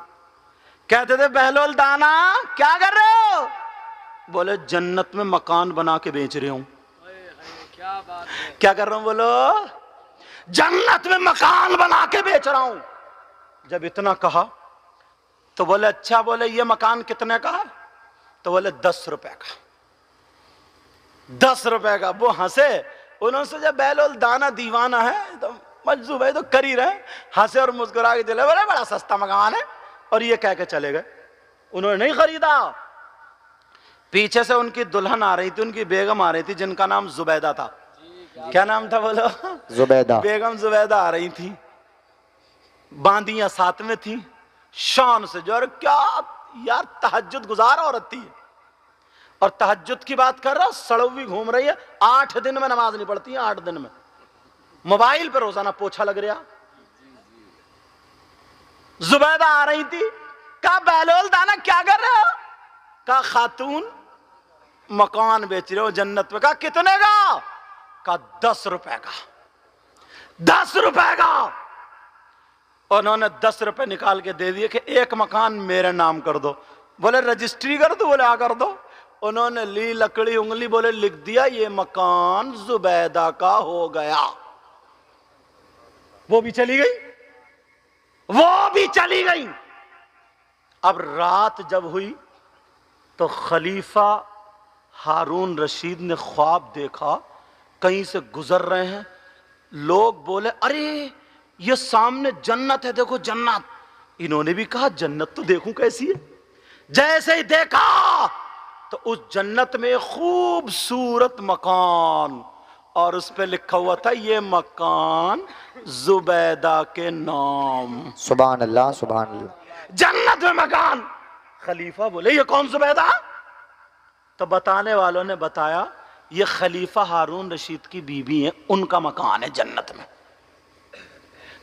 Speaker 1: कहते थे बहलोल दाना क्या कर रहे हो? बोले जन्नत में मकान बना के बेच रहे हूं।
Speaker 3: क्या बात है।
Speaker 1: क्या कर रहा हूं बोलो? जन्नत में मकान बना के बेच रहा हूं। जब इतना कहा तो बोले अच्छा, बोले ये मकान कितने का है? तो बोले 10 रुपए का। 10 रुपए का। वो हंसे, उन्होंने सोचा बहलोल दाना दीवाना है तो मजजूब है तो कर ही रहे, हंसे और मुस्कुरा के चले, बोले बड़ा सस्ता मकान है, और ये कह के चले गए। उन्होंने नहीं खरीदा। पीछे से उनकी दुल्हन आ रही थी, उनकी बेगम आ रही थी, जिनका नाम जुबैदा था। क्या नाम था बोलो?
Speaker 2: जुबैदा।
Speaker 1: बेगम जुबैदा आ रही थी, बांदियां साथ में थी, शान से जो, क्या यार तहज्जुद गुजार औरत थी, और तहज्जुद की बात कर रहा, सड़वी घूम रही है, 8 दिन में नमाज नहीं पढ़ती है, 8 दिन में मोबाइल पर रोजाना पोछा लग रहा। जुबैदा आ रही थी, कहा बहलोल दाना क्या कर रहे हो? कहा खातून मकान बेच रहे हो जन्नत में। कहा कितने का? कहा 10 रुपए का। 10 रुपए का। उन्होंने 10 रुपए निकाल के दे दिए कि एक मकान मेरे नाम कर दो। बोले रजिस्ट्री कर दो? बोले हाँ कर दो। उन्होंने ली लकड़ी उंगली, बोले लिख दिया, ये मकान जुबैदा का हो गया। वो भी चली गई, वो भी चली गई। अब रात जब हुई तो खलीफा हारून रशीद ने ख्वाब देखा, कहीं से गुजर रहे हैं लोग, बोले अरे ये सामने जन्नत है, देखो जन्नत। इन्होंने भी कहा जन्नत तो देखूं कैसी है। जैसे ही देखा तो उस जन्नत में खूबसूरत मकान, और उस पे लिखा हुआ था ये मकान जुबैदा के नाम।
Speaker 2: सुभान अल्लाह, सुभान अल्लाह।
Speaker 1: जन्नत में मकान। खलीफा बोले ये कौन जुबैदा? तो बताने वालों ने बताया ये खलीफा हारून रशीद की बीवी है, उनका मकान है जन्नत में।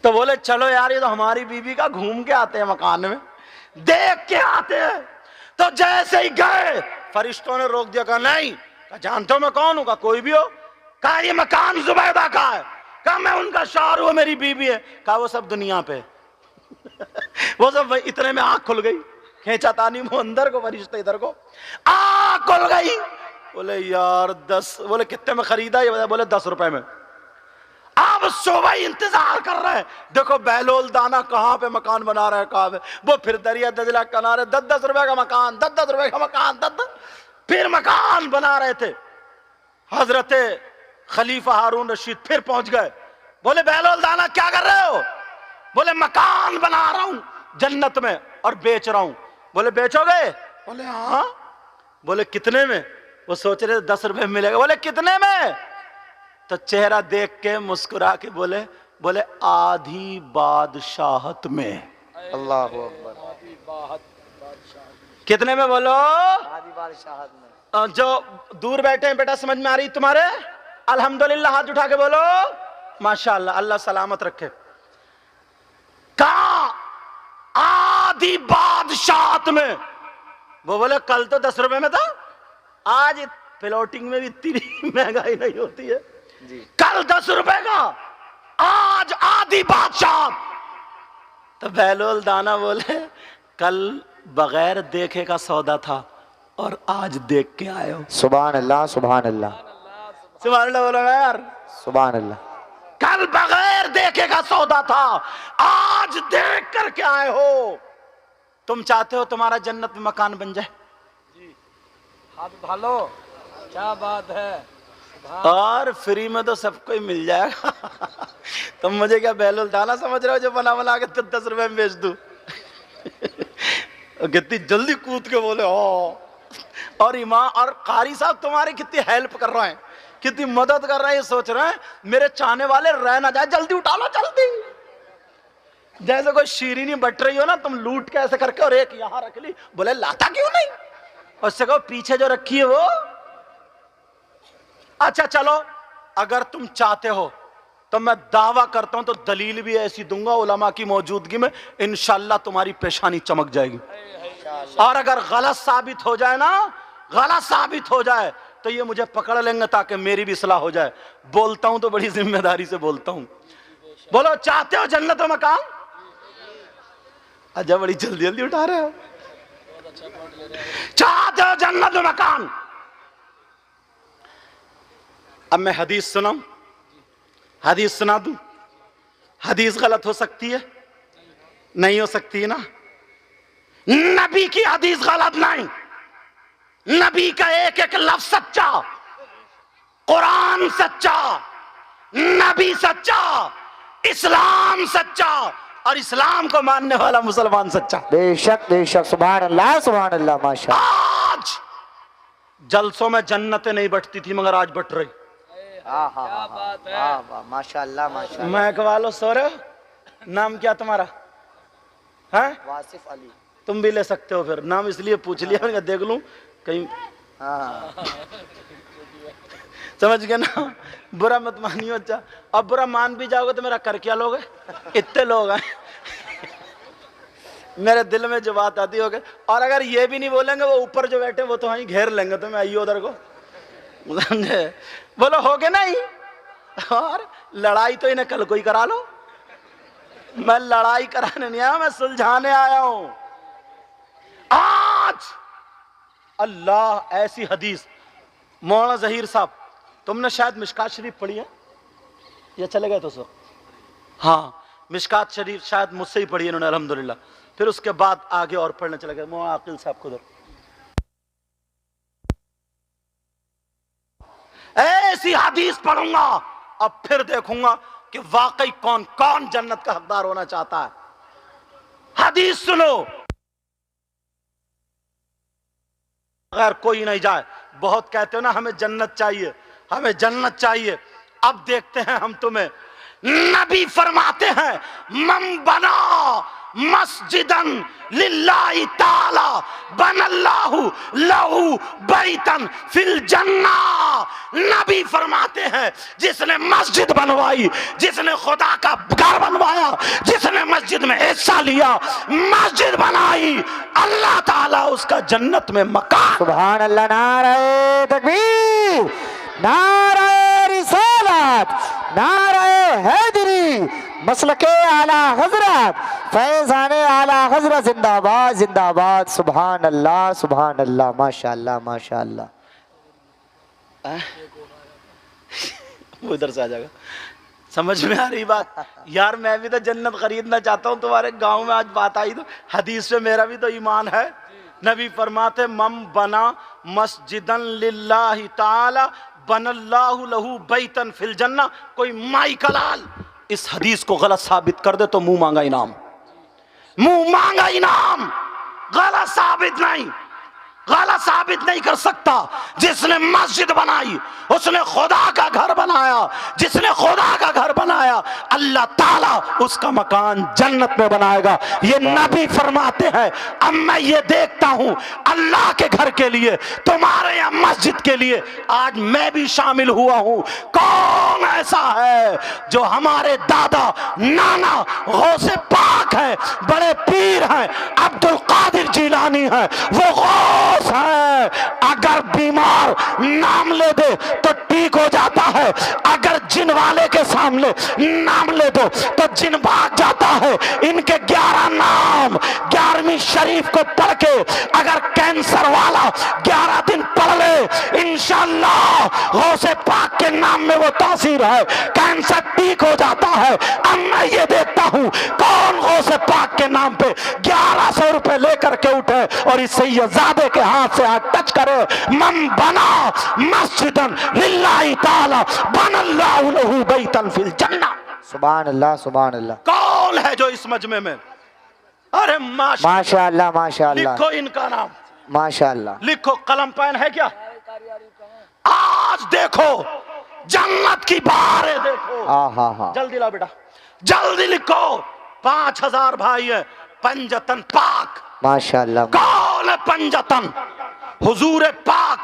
Speaker 1: तो बोले चलो यार ये तो हमारी बीवी का, घूम के आते हैं मकान में, देख के आते हैं। तो जैसे ही गए फरिश्तों ने रोक दिया, कहा नहीं। कहा जानते हो मैं कौन हूं? कहा कोई भी हो। कहा ये मकान जुबैदा का है। कहा मैं उनका शौहर हूं, मेरी बीवी है। कहा वो सब दुनिया पे वो सब। इतने में आंख खुल गई, खींचा तानी वो अंदर को, फरिश्ते इधर को, आंख खुल गई। बोले यार 10, बोले कितने में खरीदा? ये बोले 10 रुपए में। अब सुबह इंतजार कर रहे हैं, देखो बहलोल दाना कहां पे मकान बना रहा है, कहां पे। वो फिर दरिया दजला किनारे 10-10 रुपए का मकान, 10-10 रुपए का मकान, 10-10 फिर मकान बना रहे थे। हजरत खलीफा हारून रशीद फिर पहुंच गए। बोले बहलोल दाना क्या कर रहे हो? बोले मकान बना रहा हूं जन्नत में और बेच रहा हूं। बोले बेचोगे? बोले हाँ। बोले कितने में? वो सोच रहे 10 रुपए मिलेगा। बोले कितने में? तो चेहरा देख के मुस्कुरा के बोले आधी बादशाहत में।
Speaker 2: अल्लाह हू अकबर।
Speaker 1: कितने में बोलो?
Speaker 2: आधी बादशाहत में।
Speaker 1: जो दूर बैठे हैं बेटा, समझ में आ रही तुम्हारे? अल्हम्दुलिल्लाह हाथ उठा के बोलो माशाअल्लाह, अल्लाह सलामत रखे। कहा आदि बादशाहत में, वो बोले कल तो 10 रुपए में था, आज प्लॉटिंग में भी इतनी महंगाई नहीं होती है जी। कल 10 रुपए का, आज आदि बादशाह। तो बहलोल दाना बोले कल बगैर देखे का सौदा था और आज देख के आए हो।
Speaker 2: सुभान अल्लाह, सुभान अल्लाह,
Speaker 1: सुभान अल्लाह बोलो यार,
Speaker 2: सुभान अल्लाह।
Speaker 1: कल बगैर देखे का सौदा था, आज देख करके आए हो। तुम चाहते हो तुम्हारा जन्नत में मकान बन जाए?
Speaker 3: हाथ भालो, क्या बात है।
Speaker 1: और फ्री में तो सबको ही मिल जाएगा। तुम मुझे क्या बहलुल दाना समझ रहे हो जो बना बना के 10 रुपए में बेच दूं? कितनी जल्दी कूद के बोले हो। और इमाम और कारी साहब तुम्हारी कितनी हेल्प कर रहे हैं, कितनी मदद कर रहे हैं। सोच रहे हैं मेरे चाहने वाले रह ना जाए, जल्दी उठा लो जल्दी। जैसे कोई शीरीनी बट रही हो ना, तुम लूट के ऐसे करके और एक यहां रख ली, बोले लाता क्यों नहीं? उससे कहो पीछे जो रखी है वो। अच्छा चलो, अगर तुम चाहते हो तो मैं दावा करता हूं, तो दलील भी ऐसी दूंगा उलमा की मौजूदगी में, इंशाल्लाह तुम्हारी पेशानी चमक जाएगी। और अगर गलत साबित हो जाए ना, गलत साबित हो जाए तो ये मुझे पकड़ लेंगे ताकि मेरी भी इस्लाह हो जाए। बोलता हूं तो बड़ी जिम्मेदारी से बोलता हूं। बोलो चाहते हो जन्नत में मकान? अच्छा बड़ी जल्दी जल्दी उठा रहे हो। चाहते हो जन्नत में मकान? अब मैं हदीस सुनाऊं, हदीस सुना दूं? हदीस गलत हो सकती है? नहीं हो सकती है ना। नबी की हदीस गलत नहीं, नबी का एक एक लफ्ज सच्चा, कुरान सच्चा, नबी सच्चा, इस्लाम सच्चा, और इस्लाम को मानने वाला मुसलमान सच्चा।
Speaker 2: बेशक बेशक, सुभान अल्लाह, सुभान अल्लाह, माशाअल्लाह।
Speaker 1: आज जलसों में जन्नतें नहीं बटती थी मगर आज बट रही।
Speaker 3: क्या बात है।
Speaker 2: माशाअल्लाह, माशाअल्लाह।
Speaker 1: मैं वालो सो रहे हो? नाम क्या तुम्हारा है?
Speaker 2: वासिफ अली।
Speaker 1: तुम भी ले सकते हो, फिर नाम इसलिए पूछ लिया मैंने, देख लूं कहीं।
Speaker 2: हाँ,
Speaker 1: समझ गए ना, बुरा मत मानियो। अच्छा अब बुरा मान भी जाओगे तो मेरा कर क्या लोगे? इतने लोग हैं मेरे दिल में जो बात आती होगी। और अगर ये भी नहीं बोलेंगे, वो ऊपर जो बैठे वो तो वहीं घेर लेंगे, तो मैं आइए उधर को, समझे? बोलो हो गए नहीं? और लड़ाई तो इन्हें कल कोई करा लो। मैं लड़ाई कराने नहीं आया, मैं सुलझाने आया हूं। आज अल्लाह ऐसी हदीस, मौलाना जहीर साहब तुमने शायद मिशकात शरीफ पढ़ी है या चले गए तो सो? हाँ, मिशकात शरीफ शायद मुझसे ही पढ़ी है इन्होंने अल्हम्दुलिल्लाह। फिर उसके बाद आगे और पढ़ने चले गए। मौलाना आकिल साहब खुद ऐसी हदीस पढ़ूंगा, अब फिर देखूंगा कि वाकई कौन कौन जन्नत का हकदार होना चाहता है। हदीस सुनो, अगर कोई नहीं जाए। बहुत कहते हो ना हमें जन्नत चाहिए, हमें जन्नत चाहिए। अब देखते हैं हम तुम्हें। नबी फरमाते हैं मन बना मस्जिदन लिल्लाहि ताला बनल्लाहु लहू बैतन फिल जन्ना। नबी फरमाते हैं जिसने मस्जिद बनवाई, जिसने खुदा का घर बनवाया, जिसने मस्जिद में हिस्सा लिया, मस्जिद बनाई, अल्लाह ताला उसका जन्नत में मकान।
Speaker 2: सुभान अल्लाह। नारे तकबीर, नारे रिसालत, नारे हैदरी, मसलके आला हजरत, फैजाने आला हजरत जिंदाबाद जिंदाबाद। सुभान अल्लाह, सुभान अल्लाह, माशाअल्लाह, माशाअल्लाह।
Speaker 1: वो इधर से आ जाएगा। समझ में आ रही बात? यार मैं भी तो जन्नत खरीदना चाहता हूँ तुम्हारे गांव में। आज बात आई तो हदीस पे मेरा भी तो ईमान है। नबी फरमाते मम बना मस्जिदन लिल्लाहि ताला बनल्लाहु लहू बैतन फिल जन्ना। कोई माई कलाल इस हदीस को गलत साबित कर दे तो मुंह मांगा इनाम, मुंह मांगा इनाम। गलत साबित नहीं, गलत साबित नहीं कर सकता। जिसने मस्जिद बनाई उसने खुदा का घर बनाया, जिसने खुदा का घर बनाया अल्लाह ताला उसका मकान जन्नत में बनाएगा। ये नबी फरमाते हैं। अब मैं ये देखता हूं अल्लाह के घर के लिए, तुम्हारे यहाँ मस्जिद के लिए आज मैं भी शामिल हुआ हूं। कौन ऐसा है जो हमारे दादा नाना गौसे पाक है, बड़े पीर हैं, अब्दुल कादिर जिलानी है, वो गौस है। अगर बीमार नाम ले दे तो ठीक हो जाता है, अगर जिन वाले के सामने नाम ले दो तो जिन भाग जाता है। इनके 11 नाम 11वीं शरीफ को पढ़ के अगर कैंसर वाला 11 दिन पढ़ ले इंशाअल्लाह गौसे पाक के नाम में वो तासीर है, कैंसर ठीक हो जाता है। अब मैं ये देखता हूं कौन गौसे पाक के नाम पे 1100 रुपए लेकर के उठे और इस सैयदजादे के हाथ से हाथ टच करे। मन बना मस्जिदन लिल्लाहि ताला बनल्लाहु लहू बैतन फिल जन्नह।
Speaker 2: सुभान अल्लाह, सुभान अल्लाह।
Speaker 1: कौन है जो इस मजमे में? अरे
Speaker 2: माशाअल्लाह, माशाअल्लाह,
Speaker 1: लिखो इनका नाम,
Speaker 2: माशाअल्लाह।
Speaker 1: लिखो। कलम पेन है क्या? आज देखो जन्नत की बहारें देखो।
Speaker 2: हाँ,
Speaker 1: जल्दी लाओ बेटा, जल्दी लिखो। 5000 भाई है। पंजतन पाक,
Speaker 2: माशाअल्लाह।
Speaker 1: कौन है पंजतन? हुजूर पाक,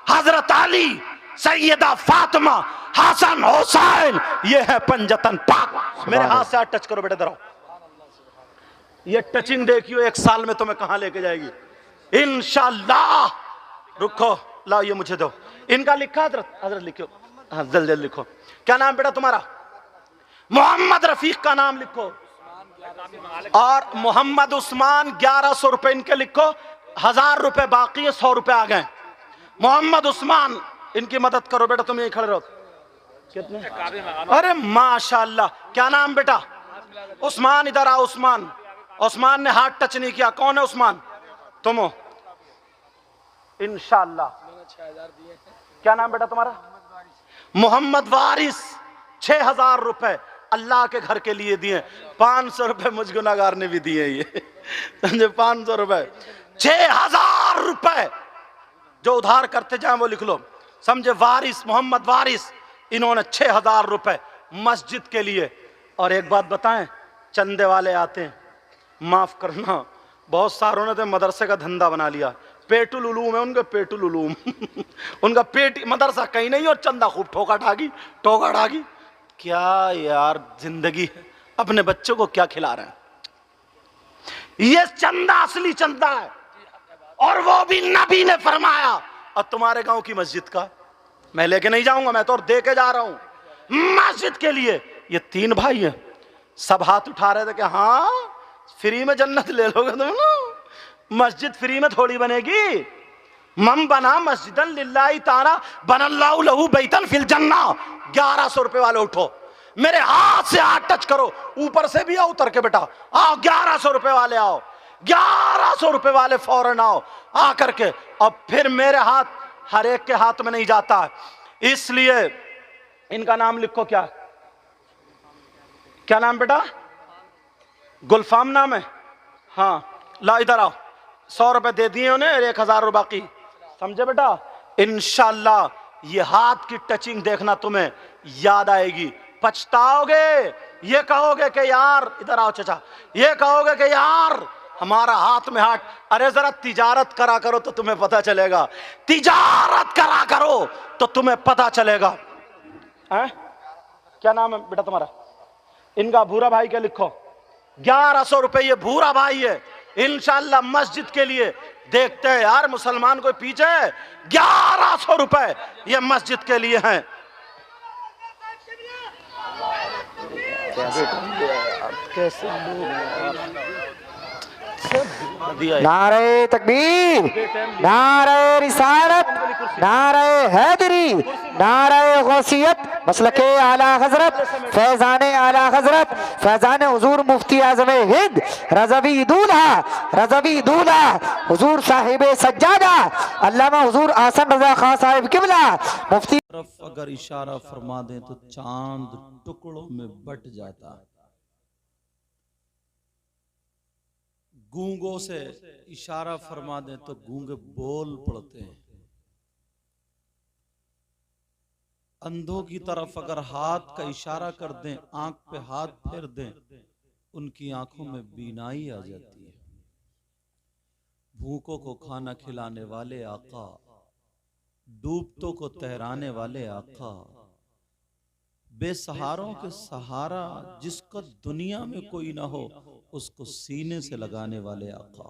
Speaker 1: हजरत अली, सैयदा फातिमा, हसन हुसैन, ये है पंजतन पाक। मेरे हाथ से हाथ टच करो बेटा, इधर आओ। ये टचिंग देखियो 1 साल में तुम्हें कहां लेके जाएगी इंशाअल्लाह। रुको, लाओ ये मुझे दो। इनका लिखा हजरत, हजरत लिखो। हाँ जल्दी जल्दी लिखो। क्या नाम बेटा तुम्हारा? मोहम्मद रफीक का नाम लिखो और मोहम्मद उस्मान 1100 रुपए इनके लिखो। 1000 रुपए बाकी है, 100 रुपए आ गए। मोहम्मद उस्मान, इनकी मदद करो बेटा, तुम यही खड़े रहो। कितने? अरे माशाअल्लाह। क्या नाम बेटा? उस्मान, इधर आओ। उस्मान, उस्मान ने हाथ टच नहीं किया। कौन है उस्मान? तुम हो इंशाअल्लाह। क्या नाम बेटा तुम्हारा? मोहम्मद वारिस। 6000 रुपए अल्लाह के घर के लिए दिए। 500 रुपए मुझ गुनाहगार ने भी दिए। ये समझे? 500 रुपए, 6000 रुपए जो उधार करते जाए वो लिख लो। समझे? वारिस, मोहम्मद वारिस, इन्होंने 6000 रुपए मस्जिद के लिए। और एक बात बताएं, चंदे वाले आते हैं, माफ करना, बहुत सारों ने तो मदरसे का धंधा बना लिया। पेटुल उलूम है उनके, पेटुल उलूम उनका पेट मदरसा कहीं नहीं और चंदा खूब ठोका ठागी। क्या यार जिंदगी है, अपने बच्चों को क्या खिला रहे हैं? ये चंदा असली चंदा है और वो भी नबी ने फरमाया। और तुम्हारे गांव की मस्जिद का मैं लेके नहीं जाऊंगा, मैं तो और दे के जा रहा हूं मस्जिद के लिए। ये 3 भाई हैं, सब हाथ उठा रहे थे कि हाँ फ्री में जन्नत ले लोगे तुम ना। मस्जिद फ्री में थोड़ी बनेगी। मन बना मस्जिदन लिल्लाहि ताला बनल्लाहु लहू बैतन फिल जन्नह। 1100 रुपए वाले उठो, मेरे हाथ से हाथ टच करो। ऊपर से भी आओ, उतर के बेटा आओ। 1100 रुपए वाले आओ, 1100 रुपए वाले फौरन आओ। आ करके अब फिर मेरे हाथ हर एक के हाथ में नहीं जाता है, इसलिए इनका नाम लिखो। क्या नाम बेटा? गुलफाम नाम है। हाँ ला इधर आओ। 100 रुपए दे दिए उन्हें, 1000 रुपए बाकी। समझे बेटा? इंशाअल्लाह ये हाथ की टचिंग देखना तुम्हें याद आएगी, पछताओगे। ये कहोगे कि यार, इधर आओ चाचा, ये कहोगे कि यार हमारा हाथ में हाथ। अरे जरा तिजारत करा करो तो तुम्हें पता चलेगा। तिजारत करा करो तो तुम्हें पता चलेगा। क्या नाम है बेटा तुम्हारा? इनका भूरा भाई के लिखो। 1100 रुपए ये भूरा भाई है। इंशाअल्लाह मस्जिद के लिए देखते हैं यार, मुसलमान कोई पीछे है। 1100 रुपए ये मस्जिद के लिए हैं।
Speaker 2: नारे तकबीर, नारे रिसालत, नारे हैदरी, नारे गौसियत, मसलके आला हजरत, फैजाने आला हजरत, फैजाने हुजूर मुफ्ती आज़म हिंद रज़वी दूल्हा हुजूर साहिब सज्जादा अल्लामा हुजूर आसन रजा खान साहिब किबला मुफ्ती।
Speaker 1: अगर इशारा फरमा दें तो चांद टुकड़ों में बट जाता है। गूंगों से इशारा फरमा दें तो गूंगे बोल पड़ते हैं। अंधों की तरफ अगर हाथ का इशारा कर दें, आंख पे हाथ फेर दें, उनकी आंखों में बीनाई आ जाती है। भूखों को खाना खिलाने वाले आका, डूबतों को तैराने वाले आका, बेसहारों के सहारा, जिसका दुनिया में कोई ना हो उसको सीने से लगाने वाले आका,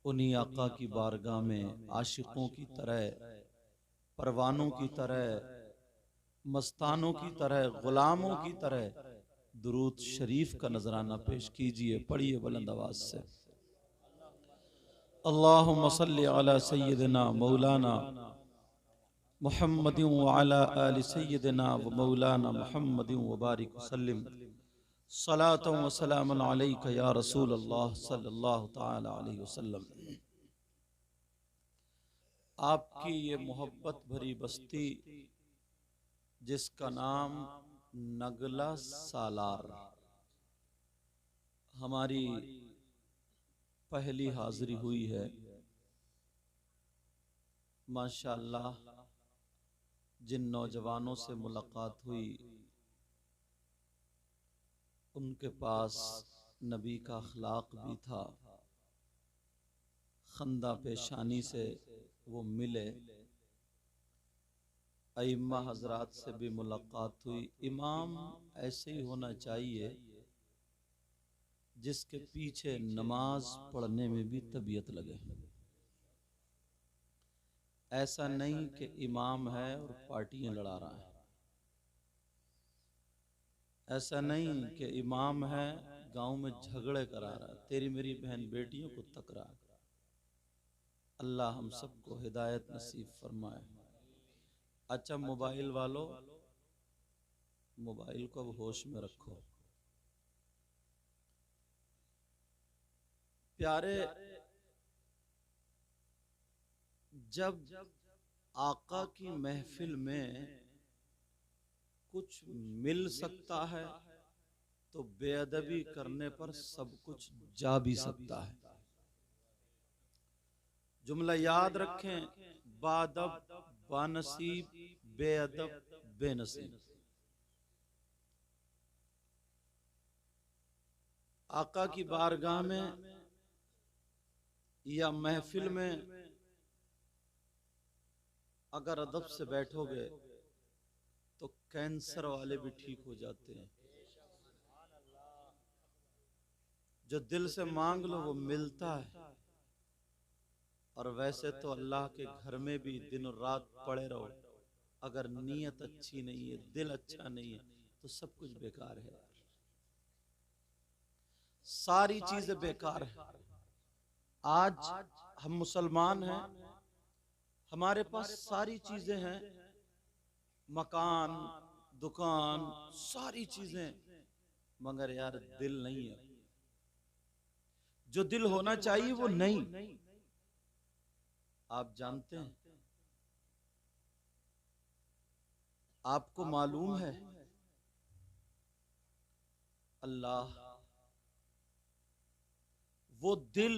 Speaker 1: उन्हीं आका की बारगाह में आशिकों की तरह, परवानों की तरह, मस्तानों की तरह, गुलामों की तरह दुरूद शरीफ का नजराना पेश कीजिए। पढ़िए बुलंद आवाज से। अल्लाहुम्मा सल्ली अला सय्यिदिना मौलाना मुहम्मदिन व अला आलि सय्यिदिना व मौलाना मुहम्मदिन व बारिक वसल्लिम सलातन व सलामन अलैका या रसूल अल्लाह सल्लल्लाहु तआला अलैहि वसल्लम। आपकी ये मोहब्बत भरी बस्ती जिसका नाम नगला सालार, हमारी पहली हाजिरी हुई है। माशाअल्लाह, जिन नौजवानों से मुलाकात हुई उनके पास नबी का अखलाक भी था। खंदा पेशानी से वो मिले। अइम्मा हजरात से भी मुलाकात हुई। इमाम ऐसे ही होना चाहिए जिसके पीछे नमाज पढ़ने में भी तबीयत लगे। ऐसा नहीं कि इमाम है और पार्टियां लड़ा रहा है। ऐसा नहीं कि इमाम है गांव में झगड़े करा रहा है, तेरी मेरी बहन बेटियों को तक रहा है। अल्लाह हम सबको हिदायत नसीब फरमाए। अच्छा मोबाइल वालों, मोबाइल को अब होश में रखो। प्यारे, जब आका की महफिल में कुछ मिल सकता है तो बेअदबी करने पर सब कुछ जा भी सकता है। जुमला याद रखें, बादब बानसीब, बेअदब बेनसीब। आका की बारगाह में या महफिल में अगर अदब से बैठोगे तो कैंसर वाले भी ठीक हो जाते हैं। जो दिल से मांग लो वो मिलता है। और वैसे तो अल्लाह के घर में भी दिन और रात पड़े रहो, अगर नीयत अच्छी नहीं है, दिल अच्छा नहीं है तो सब कुछ बेकार है। सारी चीजें बेकार है। आज हम मुसलमान हैं, हमारे पास सारी चीजें हैं, मकान, दुकान, सारी चीजें, मगर यार दिल नहीं है। जो दिल होना चाहिए वो नहीं। आप जानते हैं, आपको मालूम है, अल्लाह वो दिल,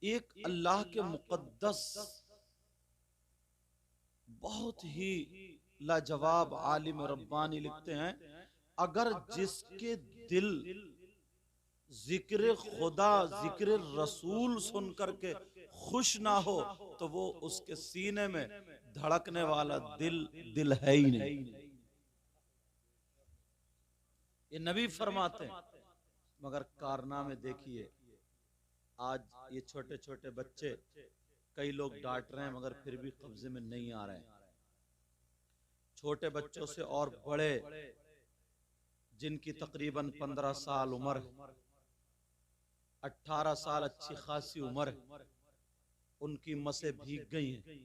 Speaker 1: एक अल्लाह के मुकद्दस बहुत ही लाजवाब आलिम रब्बानी लिखते हैं, अगर जिसके दिल जिक्र खुदा, जिक्र रसूल सुन करके खुश ना हो तो वो उसके सीने में धड़कने वाला दिल है ही नहीं। ये नबी फरमाते हैं। मगर कारनामे देखिए, आज ये छोटे छोटे बच्चे, कई लोग डांट रहे हैं मगर फिर भी कब्जे में नहीं आ रहे हैं। छोटे बच्चों से और बड़े, जिनकी तकरीबन 15 साल उम्र, 18 साल अच्छी खासी उम्र, उनकी मसें भीग गई हैं,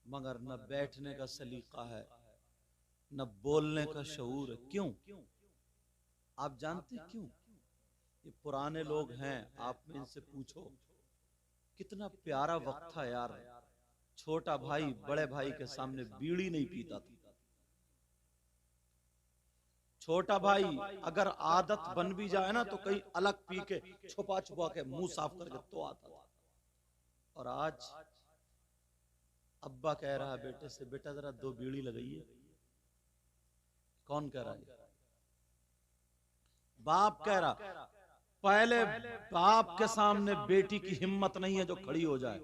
Speaker 1: मगर न बैठने का सलीका है, न बोलने का शऊर है। क्यों? आप जानते क्यों? ये पुराने लोग हैं, आप में इनसे पूछो, कितना प्यारा वक्त था यार। छोटा भाई बड़े भाई के सामने बीड़ी नहीं पीता था। छोटा भाई अगर आदत बन भी जाए ना तो कहीं अलग पी के छुपा छुपा के मुंह साफ करके तो आता था। और आज अब्बा कह रहा है बेटे से, बेटा जरा 2 बीड़ी लगाइए। कौन कह रहा है? बाप कह रहा। पहले बाप के सामने बेटी की हिम्मत नहीं है जो खड़ी हो जाए,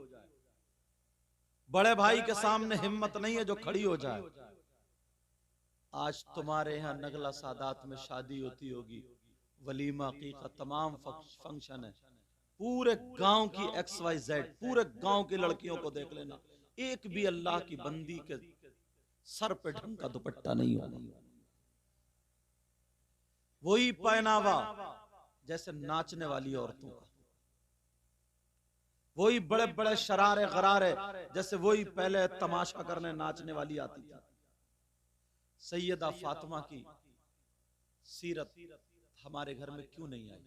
Speaker 1: बड़े भाई के सामने हिम्मत नहीं है जो खड़ी हो जाए। आज तुम्हारे यहाँ नगला सादात में शादी होती होगी, वलीमा अकीका तमाम फंक्शन है, पूरे गांव की XYZ पूरे गांव की लड़कियों को देख लेना, एक भी अल्लाह की बंदी के सर पे ढंग का दुपट्टा नहीं होगा। वही पहनावा जैसे नाचने वाली औरतों का, वही बड़े बड़े शरारे गरारे जैसे वही पहले तमाशा करने नाचने वाली आती थी। सैयदा फातिमा की सीरत हमारे घर में क्यों नहीं आई?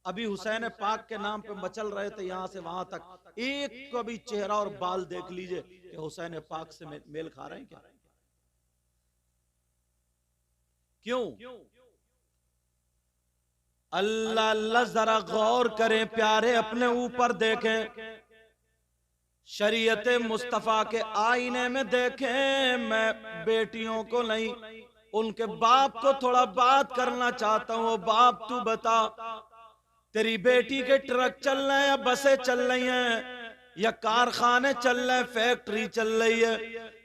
Speaker 1: अभी हुसैन पाक के नाम पे मचल रहे थे यहां से वहां तक, एक को भी चेहरा और बाल देख लीजिए कि हुसैन पाक से मेल खा रहे हैं क्या? क्यों? अल्लाह अल्लाह जरा गौर करें प्यारे, अपने ऊपर देखें, शरीयत मुस्तफा के आईने में देखें। मैं बेटियों को नहीं, उनके बाप को थोड़ा बात करना चाहता हूं। बाप तू बता, तेरी बेटी के ट्रक चल रहे हैं या बसें चल रही हैं या कारखाने चल रहे हैं, फैक्ट्री चल रही है?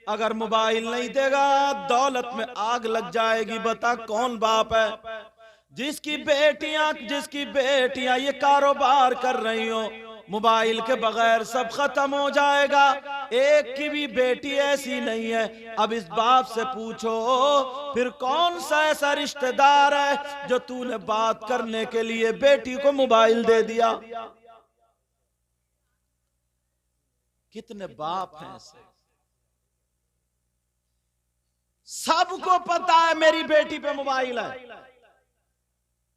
Speaker 1: अगर मोबाइल नहीं देगा दौलत में आग लग जाएगी। बता कौन बाप है जिसकी बेटियां ये कारोबार कर रही हो? मोबाइल के बगैर सब खत्म हो जाएगा। एक की भी बेटी ऐसी नहीं है। अब इस बाप से पूछो फिर कौन सा ऐसा रिश्तेदार है जो तूने बात करने के लिए बेटी को मोबाइल दे दिया? कितने बाप हैं ऐसे? सबको पता है मेरी बेटी पे मोबाइल है।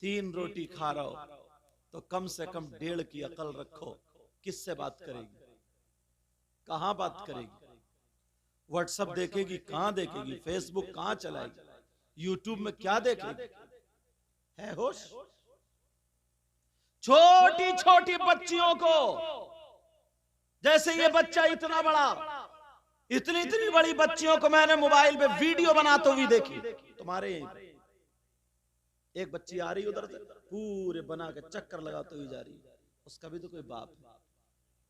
Speaker 1: 3 रोटी खा रहा हो तो कम से कम 1.5 की अकल रखो। किससे बात करेगी? कहां बात करेगी? व्हाट्सएप देखेगी? कहां देखेगी? फेसबुक कहां चलाएगी? यूट्यूब में क्या देखेगी? है होश? छोटी छोटी बच्चियों को, जैसे ये बच्चा इतना बड़ा, इतनी इतनी बड़ी बच्चियों को मैंने मोबाइल पे वीडियो बनाते हुए देखी। तुम्हारे एक बच्ची आ रही उधर से पूरे बना के चक्कर लगाते हुए जा रही है, उसका भी तो कोई बाप है।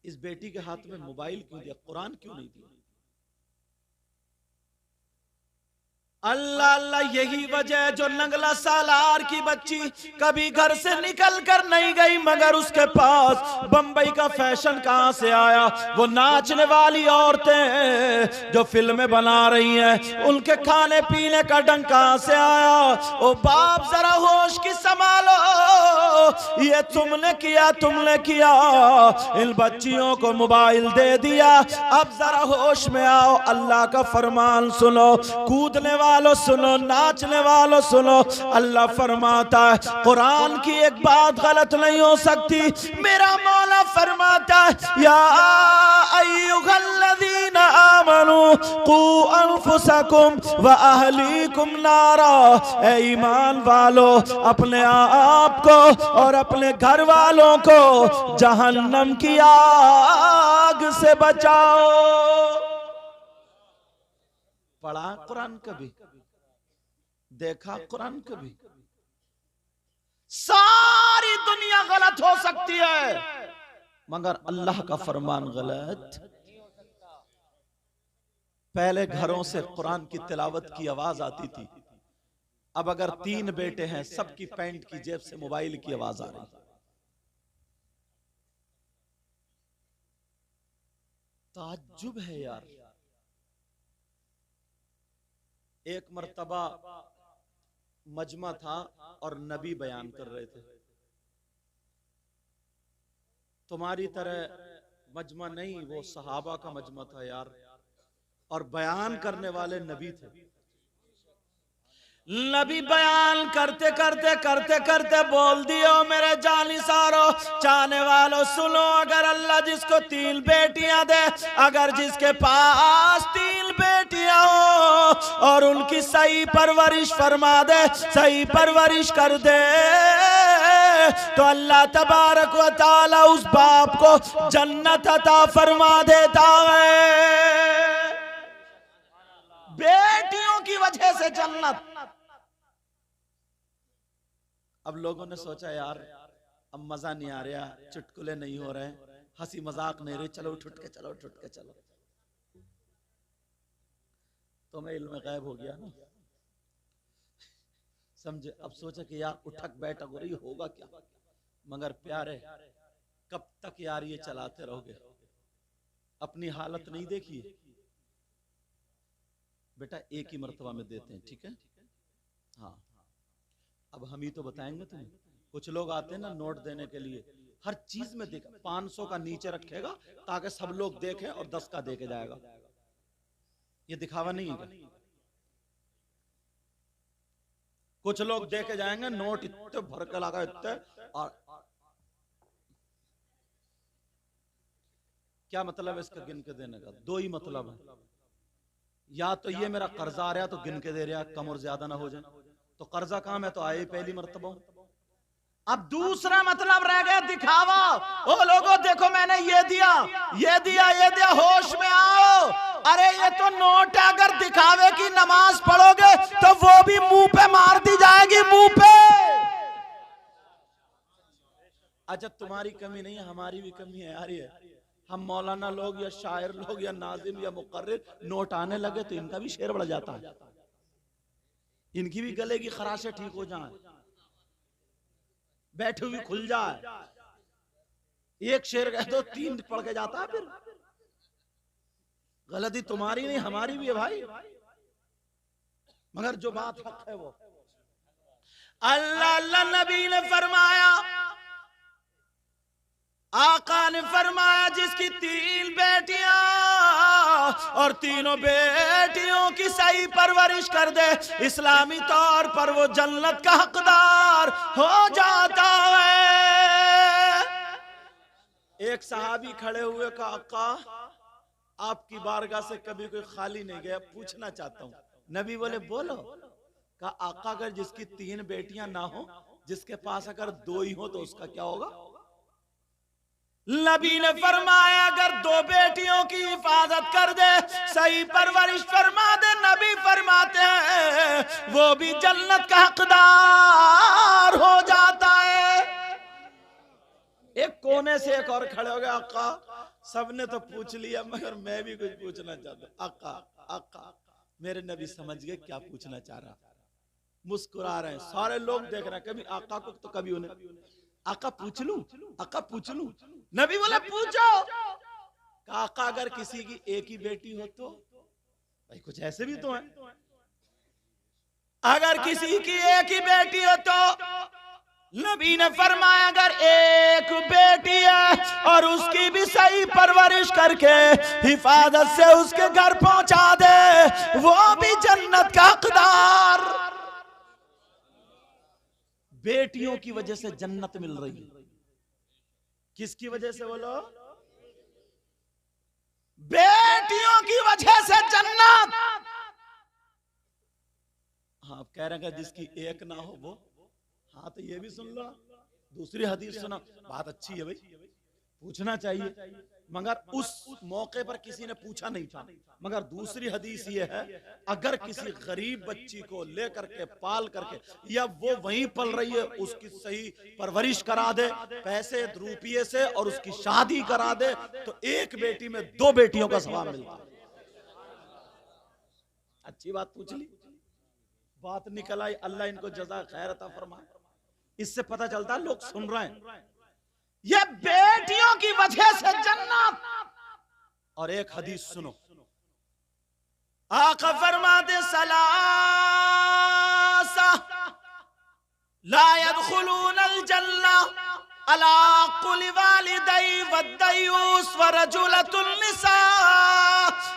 Speaker 1: इस बेटी के हाथ में मोबाइल क्यों दिया? कुरान क्यों नहीं दिया? अल्लाह अल्लाह, यही वजह है जो नगला सालार की बच्ची कभी घर से निकल कर नहीं गई, मगर उसके पास बंबई का फैशन कहां से आया? वो नाचने वाली औरतें जो फिल्में बना रही हैं, उनके खाने पीने का ढंग कहां से आया? ओ बाप जरा होश की संभालो, ये तुमने किया, इन बच्चियों को मोबाइल दे दिया। अब जरा होश में आओ, अल्लाह का फरमान सुनो, कूदने वालों सुनो, नाचने वालों सुनो। अल्लाह फरमाता है, कुरान की एक बात गलत नहीं हो सकती। मेरा मौला फरमाता है, या अय्युहल्लज़ीना आमनू कू अनफुसकुम व अहलीकुम नारा। ए ईमान वालों, अपने आप को और अपने घर वालों को जहन्नम की आग से बचाओ। पढ़ा कुरान कभी? देखा कुरान कभी? सारी दुनिया गलत हो सकती है मगर अल्लाह का फरमान गलत। पहले घरों से कुरान की तिलावत की आवाज आती थी, अब अगर 3 बेटे हैं सबकी पैंट की जेब से मोबाइल की आवाज आ रही। ताज्जुब है यार। एक मर्तबा मजमा था और नबी बयान कर रहे थे। तुम्हारी तरह मजमा नहीं, वो सहाबा का मजमा था यार, और बयान करने वाले नबी थे। नबी बयान करते करते बोल दियो मेरे जानिसारो, चाहने वालों सुनो। अगर अल्लाह जिसको 3 बेटियां दे, अगर जिसके पास 3 बेटियां हो, और उनकी सही परवरिश फरमा दे, सही परवरिश कर दे, तो अल्लाह तबारक व तआला उस बाप को जन्नत अता फरमा देता है। बेटियों की वजह से जन्नत। अब लोगों ने सोचा यार अब मजा नहीं आ रहा, चुटकुले नहीं हो रहे, हंसी मजाक नहीं रही, चलो उठ के चलो, उठ के चलो। तो मैं इल्म गायब हो गया ना, समझे। अब सोचा कि यार उठक बैठक हो रही, होगा क्या। मगर प्यारे, कब तक यार ये चलाते रहोगे, अपनी हालत नहीं देखिए। बेटा एक ही मर्तबा में देते हैं, ठीक है। हाँ, अब हम ही तो बताएंगे तुम्हें। कुछ लोग आते हैं ना नोट देने के लिए, हर चीज में देखा 500 का नीचे रखेगा ताकि सब लोग देखें और 10 का देके जाएगा। ये दिखावा नहीं है। कुछ लोग देके जाएंगे नोट इतने भर के लगा इतने, और क्या मतलब है इसका गिन के देने का? दो ही मतलब है, या तो ये मेरा कर्जा आ रहा तो गिन के दे रहा, कम और ज्यादा ना हो जाए। तो कर्जा कहां, मैं तो आए पहली मर्तबा। अब दूसरा मतलब रह गया दिखावा। ओ लोगों देखो मैंने ये दिया, ये दिया, ये दिया, होश में आओ। अरे ये तो नोट है, अगर दिखावे की नमाज पढ़ोगे तो वो भी मुंह पे मार दी जाएगी, मुंह पे। अच्छा तुम्हारी कमी नहीं है, हमारी भी कमी है यार। ये हम मौलाना लोग या शायर लोग या नाजिम या मुकर्रिर नोट आने लगे तो इनका भी शेर बढ़ जाता है, इनकी भी गले की खराशें ठीक हो जाए, बैठे हुए खुल जाए। एक शेर कह दो 3 पढ़ के जाता है। फिर गलती तुम्हारी नहीं हमारी भी है भाई, मगर जो बात हक है वो। अल्लाह अल्लाह नबी ने फरमाया, आका ने फरमाया, जिसकी 3 बेटियां और तीनों बेटियों की सही परवरिश कर दे, इस्लामी तौर पर वो जन्नत का हकदार हो जाता है। एक सहाबी खड़े हुए कहा, आका आपकी बारगाह से कभी कोई खाली नहीं गया, पूछना चाहता हूं। नबी बोले बोलो। कहा आका अगर जिसकी 3 बेटियां ना हो, जिसके पास अगर 2 ही हो तो उसका क्या होगा? नबी ने फरमाया अगर 2 बेटियों की हिफाजत कर दे, सही परवरिश फरमा दे, नबी फरमाते हैं वो भी जन्नत का हकदार हो जाता है। एक कोने से एक और खड़े हो गए, आका सबने तो पूछ लिया मगर मैं भी कुछ पूछना चाहता हूं। आका आका मेरे नबी समझ गए क्या पूछना चाह रहा, मुस्कुरा रहे हैं, सारे लोग देख रहे हैं, कभी आका को तो कभी उन्हें। आका पूछ लूं, आका पूछ लूं। नबी बोले पूछो। आका अगर किसी की एक ही बेटी हो तो, भाई कुछ ऐसे भी तो है, अगर किसी की एक ही बेटी हो तो नबी ने फरमाया अगर एक बेटी है और उसकी भी सही परवरिश करके हिफाजत से उसके घर पहुंचा दे, वो भी जन्नत का हकदार। बेटियों की वजह से जन्नत मिल रही है। किसकी वजह से बोलो? बेटियों की वजह से जन्नत। हाँ आप कह रहे हैं जिसकी एक ना हो वो, हाँ तो ये भी सुन लो। दूसरी हदीस सुना, बात अच्छी है भाई, पूछना चाहिए, मगर उस मौके पर किसी ने पूछा नहीं था। मगर दूसरी हदीस ये है, अगर किसी गरीब बच्ची को लेकर के पाल करके या वो वहीं पल रही है उसकी सही परवरिश करा दे पैसे रुपये से और उसकी शादी करा दे तो एक बेटी में 2 बेटियों का सवाब मिलता है। अच्छी बात पूछ ली, बात निकल आई, अल्लाह इनको जज़ा खैर अता फरमाए। इससे पता चलता है लोग सुन रहे हैं, ये बेटियों की वजह से जन्नत। और एक हदीस सुनो, आका फरमाते सलासा ला यदखुलूनल जन्ना अला कुल वालिदै वद्दयूस व रजुलतुन निसा।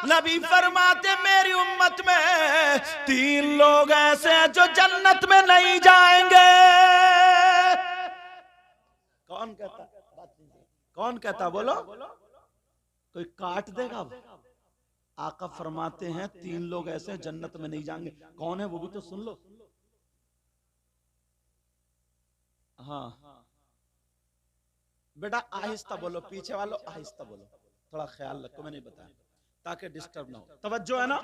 Speaker 1: नबी फरमाते मेरी उम्मत में 3 लोग ऐसे हैं जो जन्नत में नहीं जाएंगे। कौन कहता? कौन कहता बोलो? कोई काट देगा? आका फरमाते हैं 3 लोग ऐसे हैं जन्नत में नहीं जाएंगे। कौन है वो भी तो सुन लो। हाँ बेटा आहिस्ता बोलो, पीछे वालों आहिस्ता बोलो, थोड़ा ख्याल रखो, मैं नहीं बताया ताकि डिस्टर्ब ना हो। तवज्जो है ना।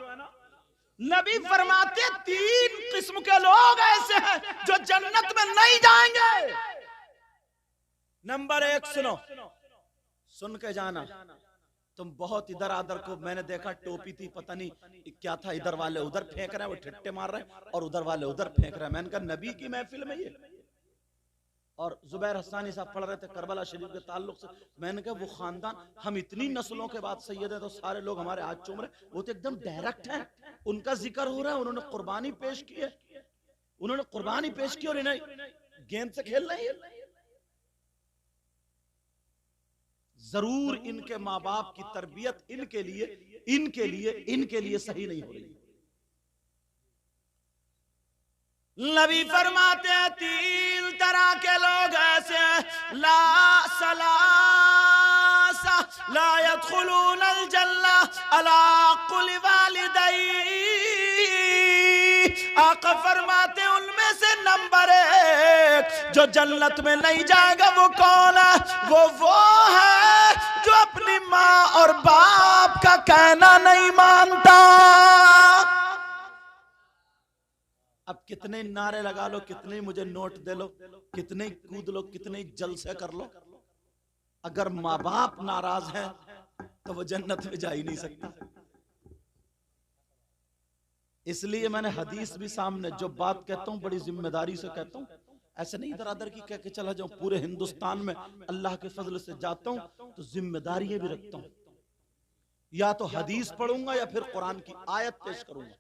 Speaker 1: नबी फरमाते 3 किस्म के लोग ऐसे हैं जो जन्नत में नहीं जाएंगे। नंबर 1 सुनो, सुन के जाना। तुम बहुत इधर आधर को, मैंने देखा टोपी थी पता नहीं क्या था, इधर वाले उधर फेंक रहे हैं, वो ठिट्टे मार रहे हैं और उधर वाले उधर फेंक रहे हैं। मैंने कहा नबी की महफिल में ये। और जुबैर हसानी साहब पढ़ रहे थे करबला शरीफ के ताल्लुक से। मैंने कहा वो खानदान, हम इतनी नस्लों के बाद सैयद है तो सारे लोग हमारे हाथ चूम रहे, वो तो एकदम डायरेक्ट है, उनका जिक्र हो रहा है, उन्होंने कुर्बानी पेश की है, उन्होंने कुर्बानी पेश की और इन्हें गेंद से खेल रहे हैं। जरूर इनके माँ बाप की तरबियत इनके लिए सही नहीं हो रही। नबी फरमाते हैं 3 तरह के लोग ऐसे हैं, ला सलासा ला यदखुलूनल जन्ना अला कुल वालिदै। आका फरमाते हैं उनमें से नंबर 1 जो जन्नत में नहीं जाएगा वो कौन है? वो है जो अपनी माँ और बाप का कहना नहीं मानता। अब कितने नारे लगा लो, कितने मुझे नोट दे लो, कितने कूद लो, कितने जलसे कर लो, अगर माँ बाप नाराज हैं तो वो जन्नत में जा ही नहीं सकता। इसलिए मैंने हदीस भी सामने, जो बात कहता हूं बड़ी जिम्मेदारी से कहता हूं, ऐसे नहीं इधर उधर की कह के चला जाऊं। पूरे हिंदुस्तान में अल्लाह के फजल से जाता हूं तो जिम्मेदारियां भी रखता हूं, या तो हदीस पढ़ूंगा या फिर कुरान की आयत पेश करूंगा,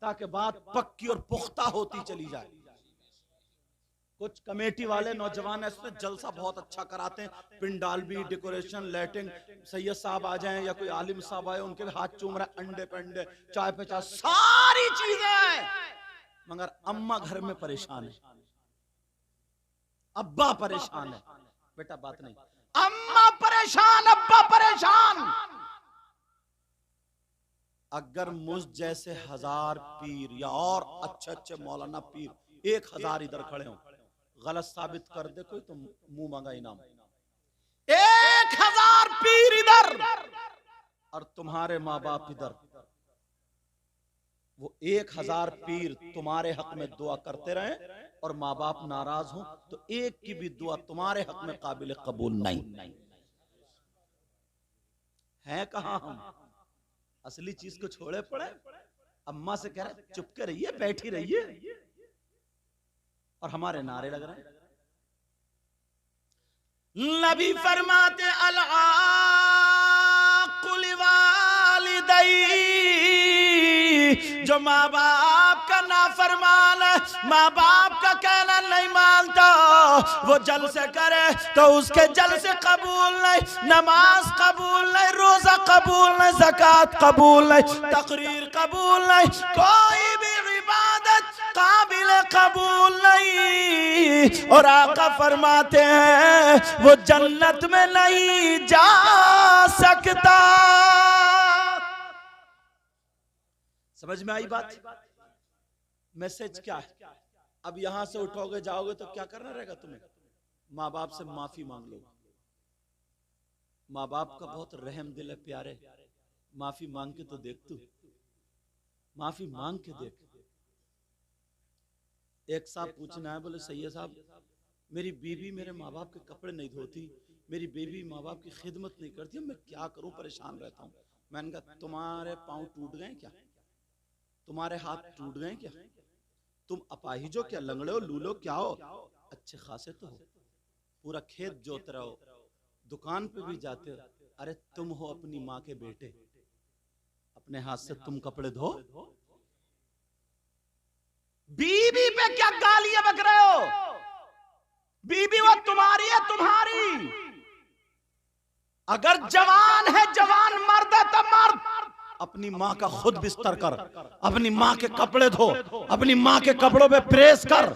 Speaker 1: ताकि बात पक्की और पुख्ता होती चली जाए। कुछ कमेटी वाले नौजवान ऐसे जलसा बहुत अच्छा कराते हैं, पिंडाल भी, डेकोरेशन, लाइटिंग, सैयद साहब आ जाएं या कोई आलिम साहब आए, उनके भी हाथ चूम रहा है, अंडे पे अंडे, चाय पे चाय, सारी चीजें, मगर अम्मा घर में परेशान है, अब्बा परेशान है। बेटा बात नहीं, अम्मा परेशान, अब्बा परेशान। अगर मुझ जैसे 1000 पीर या और अच्छे अच्छे मौलाना पीर 1000 इधर खड़े हों, गलत साबित कर दे कोई तो मुंह मांगा इनाम। 1000 पीर इधर और तुम्हारे माँ बाप इधर, वो 1000 पीर तुम्हारे हक में दुआ करते रहे और माँ बाप नाराज हो तो एक की भी दुआ तुम्हारे हक में काबिल कबूल नहीं है। कहां हम असली चीज को छोड़े पड़े। अम्मा से कह रहे चुप के रहिए, बैठी रहिए, और हमारे नारे लग रहे हैं। नबी फरमाते अल-आक़ुल वालिदै, जो माँ बाप का नाफरमान है, माँ बाप का कहना नहीं मानता, वो जलसे करे तो उसके जलसे कबूल नहीं, नमाज कबूल नहीं, रोजा कबूल नहीं, ज़कात कबूल नहीं, तकरीर कबूल नहीं, कोई भी इबादत काबिल कबूल नहीं। और आका फरमाते हैं वो जन्नत में नहीं जा सकता। समझ में आई बात? मैसेज क्या है? अब यहां से उठोगे जाओगे तो क्या करना रहेगा तुम्हें? माँ बाप से माफी मांग लो। माँ बाप का बहुत रहम दिल है प्यारे, माफी मांग के तो देख, तू माफी मांग के देख। एक साहब पूछना है, बोले सैयद साहब मेरी बीवी मेरे माँ बाप के कपड़े नहीं धोती, मेरी बीवी माँ बाप की खिदमत नहीं करती, मैं क्या करूं, परेशान रहता हूं। मैंने कहा तुम्हारे पांव टूट गए क्या? तुम्हारे हाथ टूट गए क्या? तुम अपाहिज हो क्या? लंगड़े हो, लूलो क्या हो? अच्छे खासे तो हो, पूरा खेत जोत रहे हो, दुकान पे भी जाते हो। अरे तुम हो अपनी माँ के बेटे, अपने हाथ से तुम कपड़े धो। बीबी पे क्या गालियां बक रहे हो? बीबी वो तुम्हारी है, तुम्हारी। अगर जवान है, जवान मर्द है तो मर्द, अपनी माँ का खुद बिस्तर कर, अपनी माँ के कपड़े धो, अपनी माँ के कपड़ों पे प्रेस कर।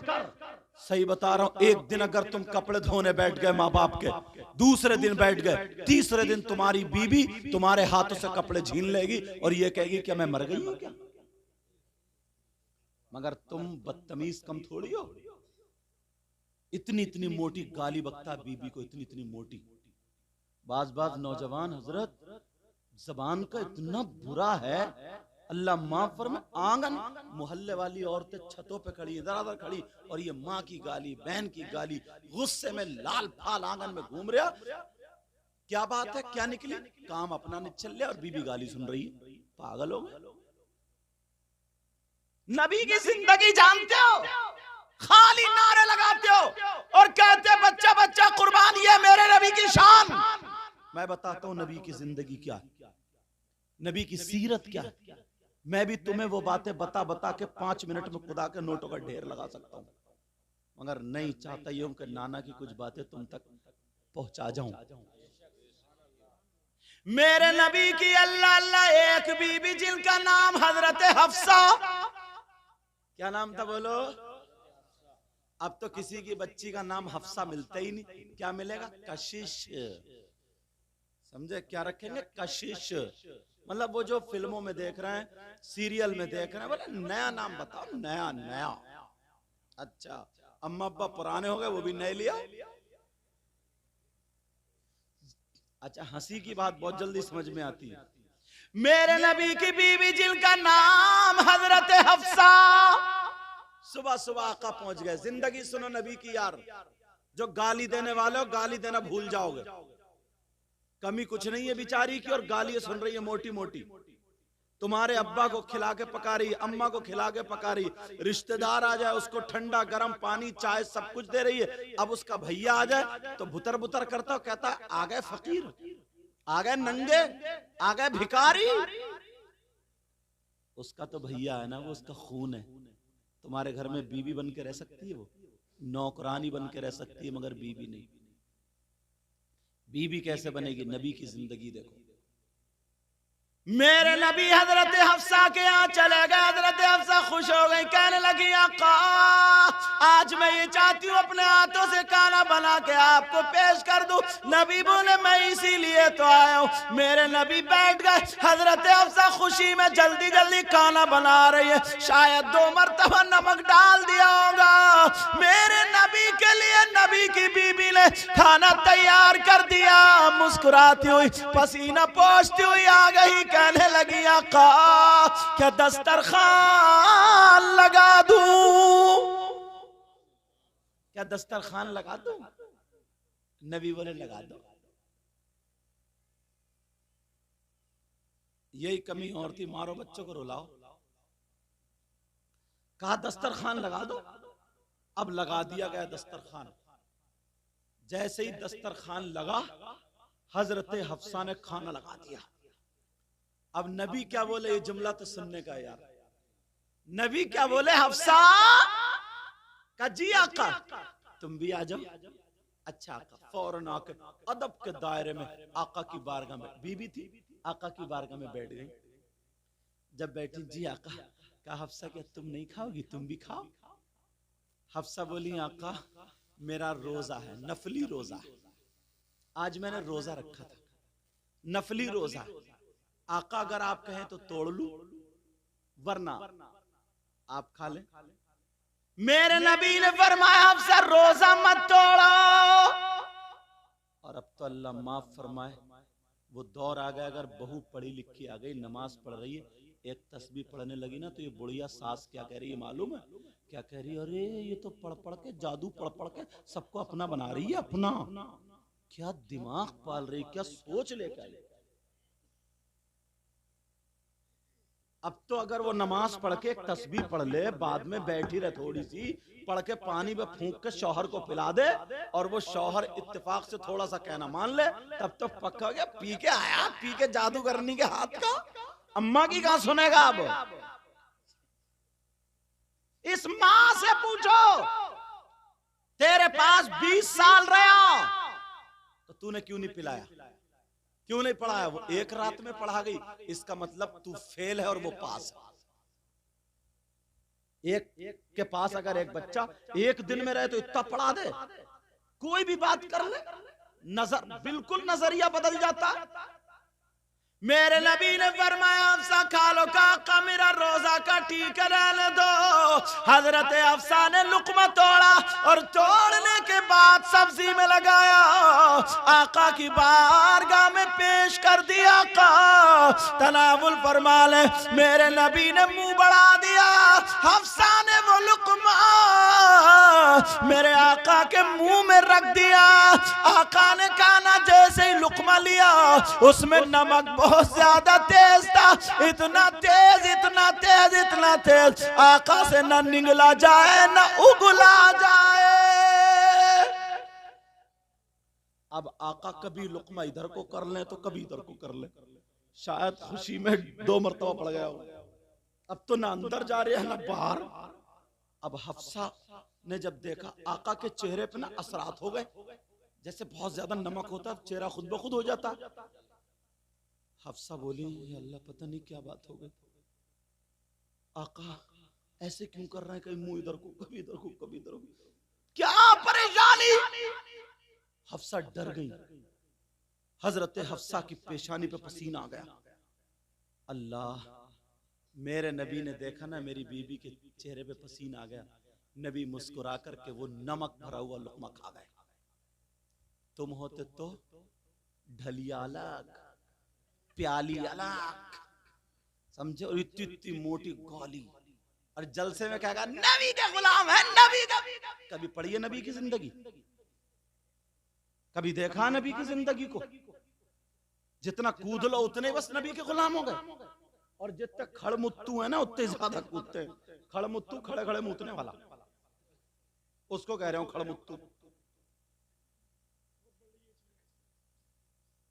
Speaker 1: सही बता रहा हूं, एक दिन अगर तुम कपड़े धोने बैठ गए माँ बाप के, दूसरे दिन बैठ गए, तीसरे दिन तुम्हारी बीवी तुम्हारे हाथों से कपड़े छीन लेगी और ये कहेगी क्या मैं मर गई हूं क्या? मगर तुम बदतमीज कम थोड़ी हो। इतनी इतनी मोटी गाली बकता बीबी को, इतनी इतनी मोटी। बाज नौजवान हजरत जबान का इतना बुरा है, अल्लाह माफ फरमाए। आंगन मोहल्ले वाली औरतें छतों पे खड़ी, इधर उधर खड़ी, और ये माँ की गाली, बहन की गाली, गुस्से में लाल फाल आंगन में घूम रहा। क्या बात है, क्या निकली? काम अपना नहीं चल रहा और बीबी गाली सुन रही है। पागल हो गए। नबी की जिंदगी जानते हो, खाली नारे लगाते हो और कहते बच्चा बच्चा कुर्बान, ये मेरे नबी की शान। मैं बताता हूं नबी की जिंदगी क्या है, नबी की सीरत क्या है। मैं भी तुम्हें वो बातें बता बता के 5 मिनट में खुदा के नोटों का ढेर लगा सकता हूं, मगर नहीं चाहता यूं कि नाना की कुछ बातें तुम तक पहुंचा जाऊं। मेरे नबी की अल्लाह अल्लाह एक बीबी जिनका नाम हजरत हफ्सा, क्या नाम था बोलो? अब तो किसी की बच्ची का नाम हफ्सा मिलता ही नहीं। क्या मिलेगा? कशिश। समझे? क्या रखेंगे? कशिश। मतलब वो जो फिल्मों में देख रहे हैं, सीरियल में देख रहे हैं, बोले नया नाम बताओ, नया नया। अच्छा, अम्मा अब्बा पुराने हो गए, वो भी नए लिया। अच्छा, हंसी की बात बहुत जल्दी समझ में आती है। मेरे नबी की बीवी जिनका नाम हजरत हफ्सा, सुबह सुबह आका पहुंच गए। जिंदगी सुनो नबी की यार, जो गाली देने वाले हो गाली देना भूल जाओगे। कमी कुछ नहीं है बेचारी की, और गालियां सुन रही है मोटी मोटी। तुम्हारे अब्बा को खिला के पका रही, अम्मा को खिला के पका रही, रिश्तेदार आ जाए उसको ठंडा गर्म पानी चाय सब कुछ दे रही है। अब उसका भैया आ जाए तो बुतर बुतर करता हो, कहता है आ गए फकीर, आ गए नंगे, आ गए भिखारी। उसका तो भैया है ना, वो उसका खून है। तुम्हारे घर में बीवी बन के रह सकती है, वो नौकरानी बन के रह सकती है, मगर बीवी नहीं। बीवी कैसे बनेगी? नबी की जिंदगी देखो। मेरे नबी हजरत हफ्सा के यहाँ चले गए। हजरत हफ्सा खुश हो गई, कहने लगी आका आज मैं ये चाहती हूँ अपने हाथों से खाना बना के आपको पेश कर दूं। नबी बोले मैं इसीलिए तो आया हूँ। मेरे नबी बैठ गए। हजरत हफ्सा खुशी में जल्दी जल्दी खाना बना रही है, शायद 2 मरतबा नमक डाल दिया होगा। मेरे नबी के लिए नबी की बीबी ने खाना तैयार कर दिया। मुस्कुराती हुई पसीना पोंछती हुई आ गई, कहने लगी आका क्या दस्तरखान लगा दूं? क्या दस्तरखान लगा दूं? नबी बोले लगा दो। यही कमी और थी, मारो बच्चों को रुलाओ। कहा दस्तरखान लगा दो। अब लगा दिया गया दस्तरखान। जैसे ही दस्तरखान लगा, हजरत हफ्सा ने खाना लगा दिया। अब नबी क्या बोले, ये जुमला तो सुनने का यार। नबी क्या बोले? हफ्सा का जी आका तुम भी आ जाओ। अच्छा आका फौरन आके अदब के दायरे में आका की बारगाह में, बीबी थी, आका की बारगाह में बैठ गई। जब बैठी, जी आका, कहा हफ्सा क्या तुम नहीं खाओगी? तुम भी खाओ। हफ्सा बोली आका मेरा रोजा है, नफली रोजा है, आज मैंने रोजा रखा था, नफली रोजा। आका अगर आप कहें तो तोड़ लूं, वरना आप खा लें। मेरे नबी ने फरमाया हफ्सा रोजा मत तोड़ो। और अब तो अल्लाह माफ फरमाए, वो दौर आ गया, अगर बहू पढ़ी लिखी आ गई, नमाज पढ़ रही है, एक तस्बीह पढ़ने लगी ना, तो ये बुढ़िया सास क्या कह रही है मालूम है? क्या कह रही है? अरे ये तो पढ़ पढ़ के, जादू पढ़ पढ़ के सबको अपना बना रही है। अपना क्या दिमाग पाल रही, क्या सोच लेकर आई। अब तो अगर वो नमाज पढ़ के एक तस्बीह पढ़ ले, बाद में बैठी रहे थोड़ी सी, पढ़ के पानी में फूंक के शौहर को पिला दे, और वो शौहर इत्तेफाक से थोड़ा सा कहना मान ले, तब तो पक्का गया पी के आया, पी के जादू करने के हाथ का। अम्मा की कहां सुनेगा? अब इस मां से पूछो, तेरे पास 20 साल रहा तो तूने क्यों नहीं पिलाया, क्यों नहीं पढ़ाया? वो एक रात में पढ़ा गई, इसका मतलब तू फेल है और वो पास है। एक के पास अगर एक बच्चा एक दिन में रहे तो इतना पढ़ा दे, कोई भी बात कर ले, नजर बिल्कुल नजरिया बदल जाता। मेरे नबी ने फरमाया अफसा खा लो का मेरा रोजा का ठीक रहने दो। हजरत अफसा ने लुकमा तोड़ा और तोड़ने के बाद सब्जी में लगाया, आका की बारगाह में पेश कर दिया। आका तनावुल फरमा ले। मेरे नबी ने मुंह बढ़ा दिया, हफ्सा ने वो लुकमा मेरे आका के मुंह में रख दिया। आका ने कहा ना, जैसे ही लुकमा लिया उसमें नमक बहुत ज्यादा तेज था, इतना तेज इतना तेज इतना तेज, आका से न निगला जाए न उगला जाए। अब आका कभी लुकमा इधर को कर ले तो कभी इधर को कर ले, शायद खुशी में 2 मरतबा पड़ गया हो। अब तो ना अंदर जा रहे हैं ना बाहर। अब हफ्सा ने जब देखा आका के चेहरे पे ना असरात हो गए, जैसे बहुत ज्यादा नमक होता चेहरा खुद ब खुद हो जाता। हफ्सा बोली, अल्लाह पता नहीं क्या बात हो गई, आका ऐसे क्यों कर रहे हैं, कहीं मुंह इधर को कभी इधर को कभी इधर को, क्या परेशानी। हफ्सा डर गई। हजरत हफ्सा की पेशानी पे पसीना आ गया। अल्लाह, मेरे नबी ने देखा ना मेरी बीबी के चेहरे पे पसीना आ गया, नबी मुस्कुरा करके वो नमक भरा हुआ लुकमा खा गए। तुम होते तो ढलिया अलग प्याली अलग, समझे, और इतनी इतनी मोटी गोली, और जलसे में कहेगा नबी के गुलाम है नबी का। कभी पढ़ी है नबी की जिंदगी, कभी देखा नबी की जिंदगी को? जितना कूद लो उतने बस नबी के गुलाम हो गए, और जितने खड़मुत्तू है ना उतने ज्यादा कूदते हैं। खड़मुत्तू खड़े खड़े मुतने वाला, उसको कह रहे हो खड़मुत्तू।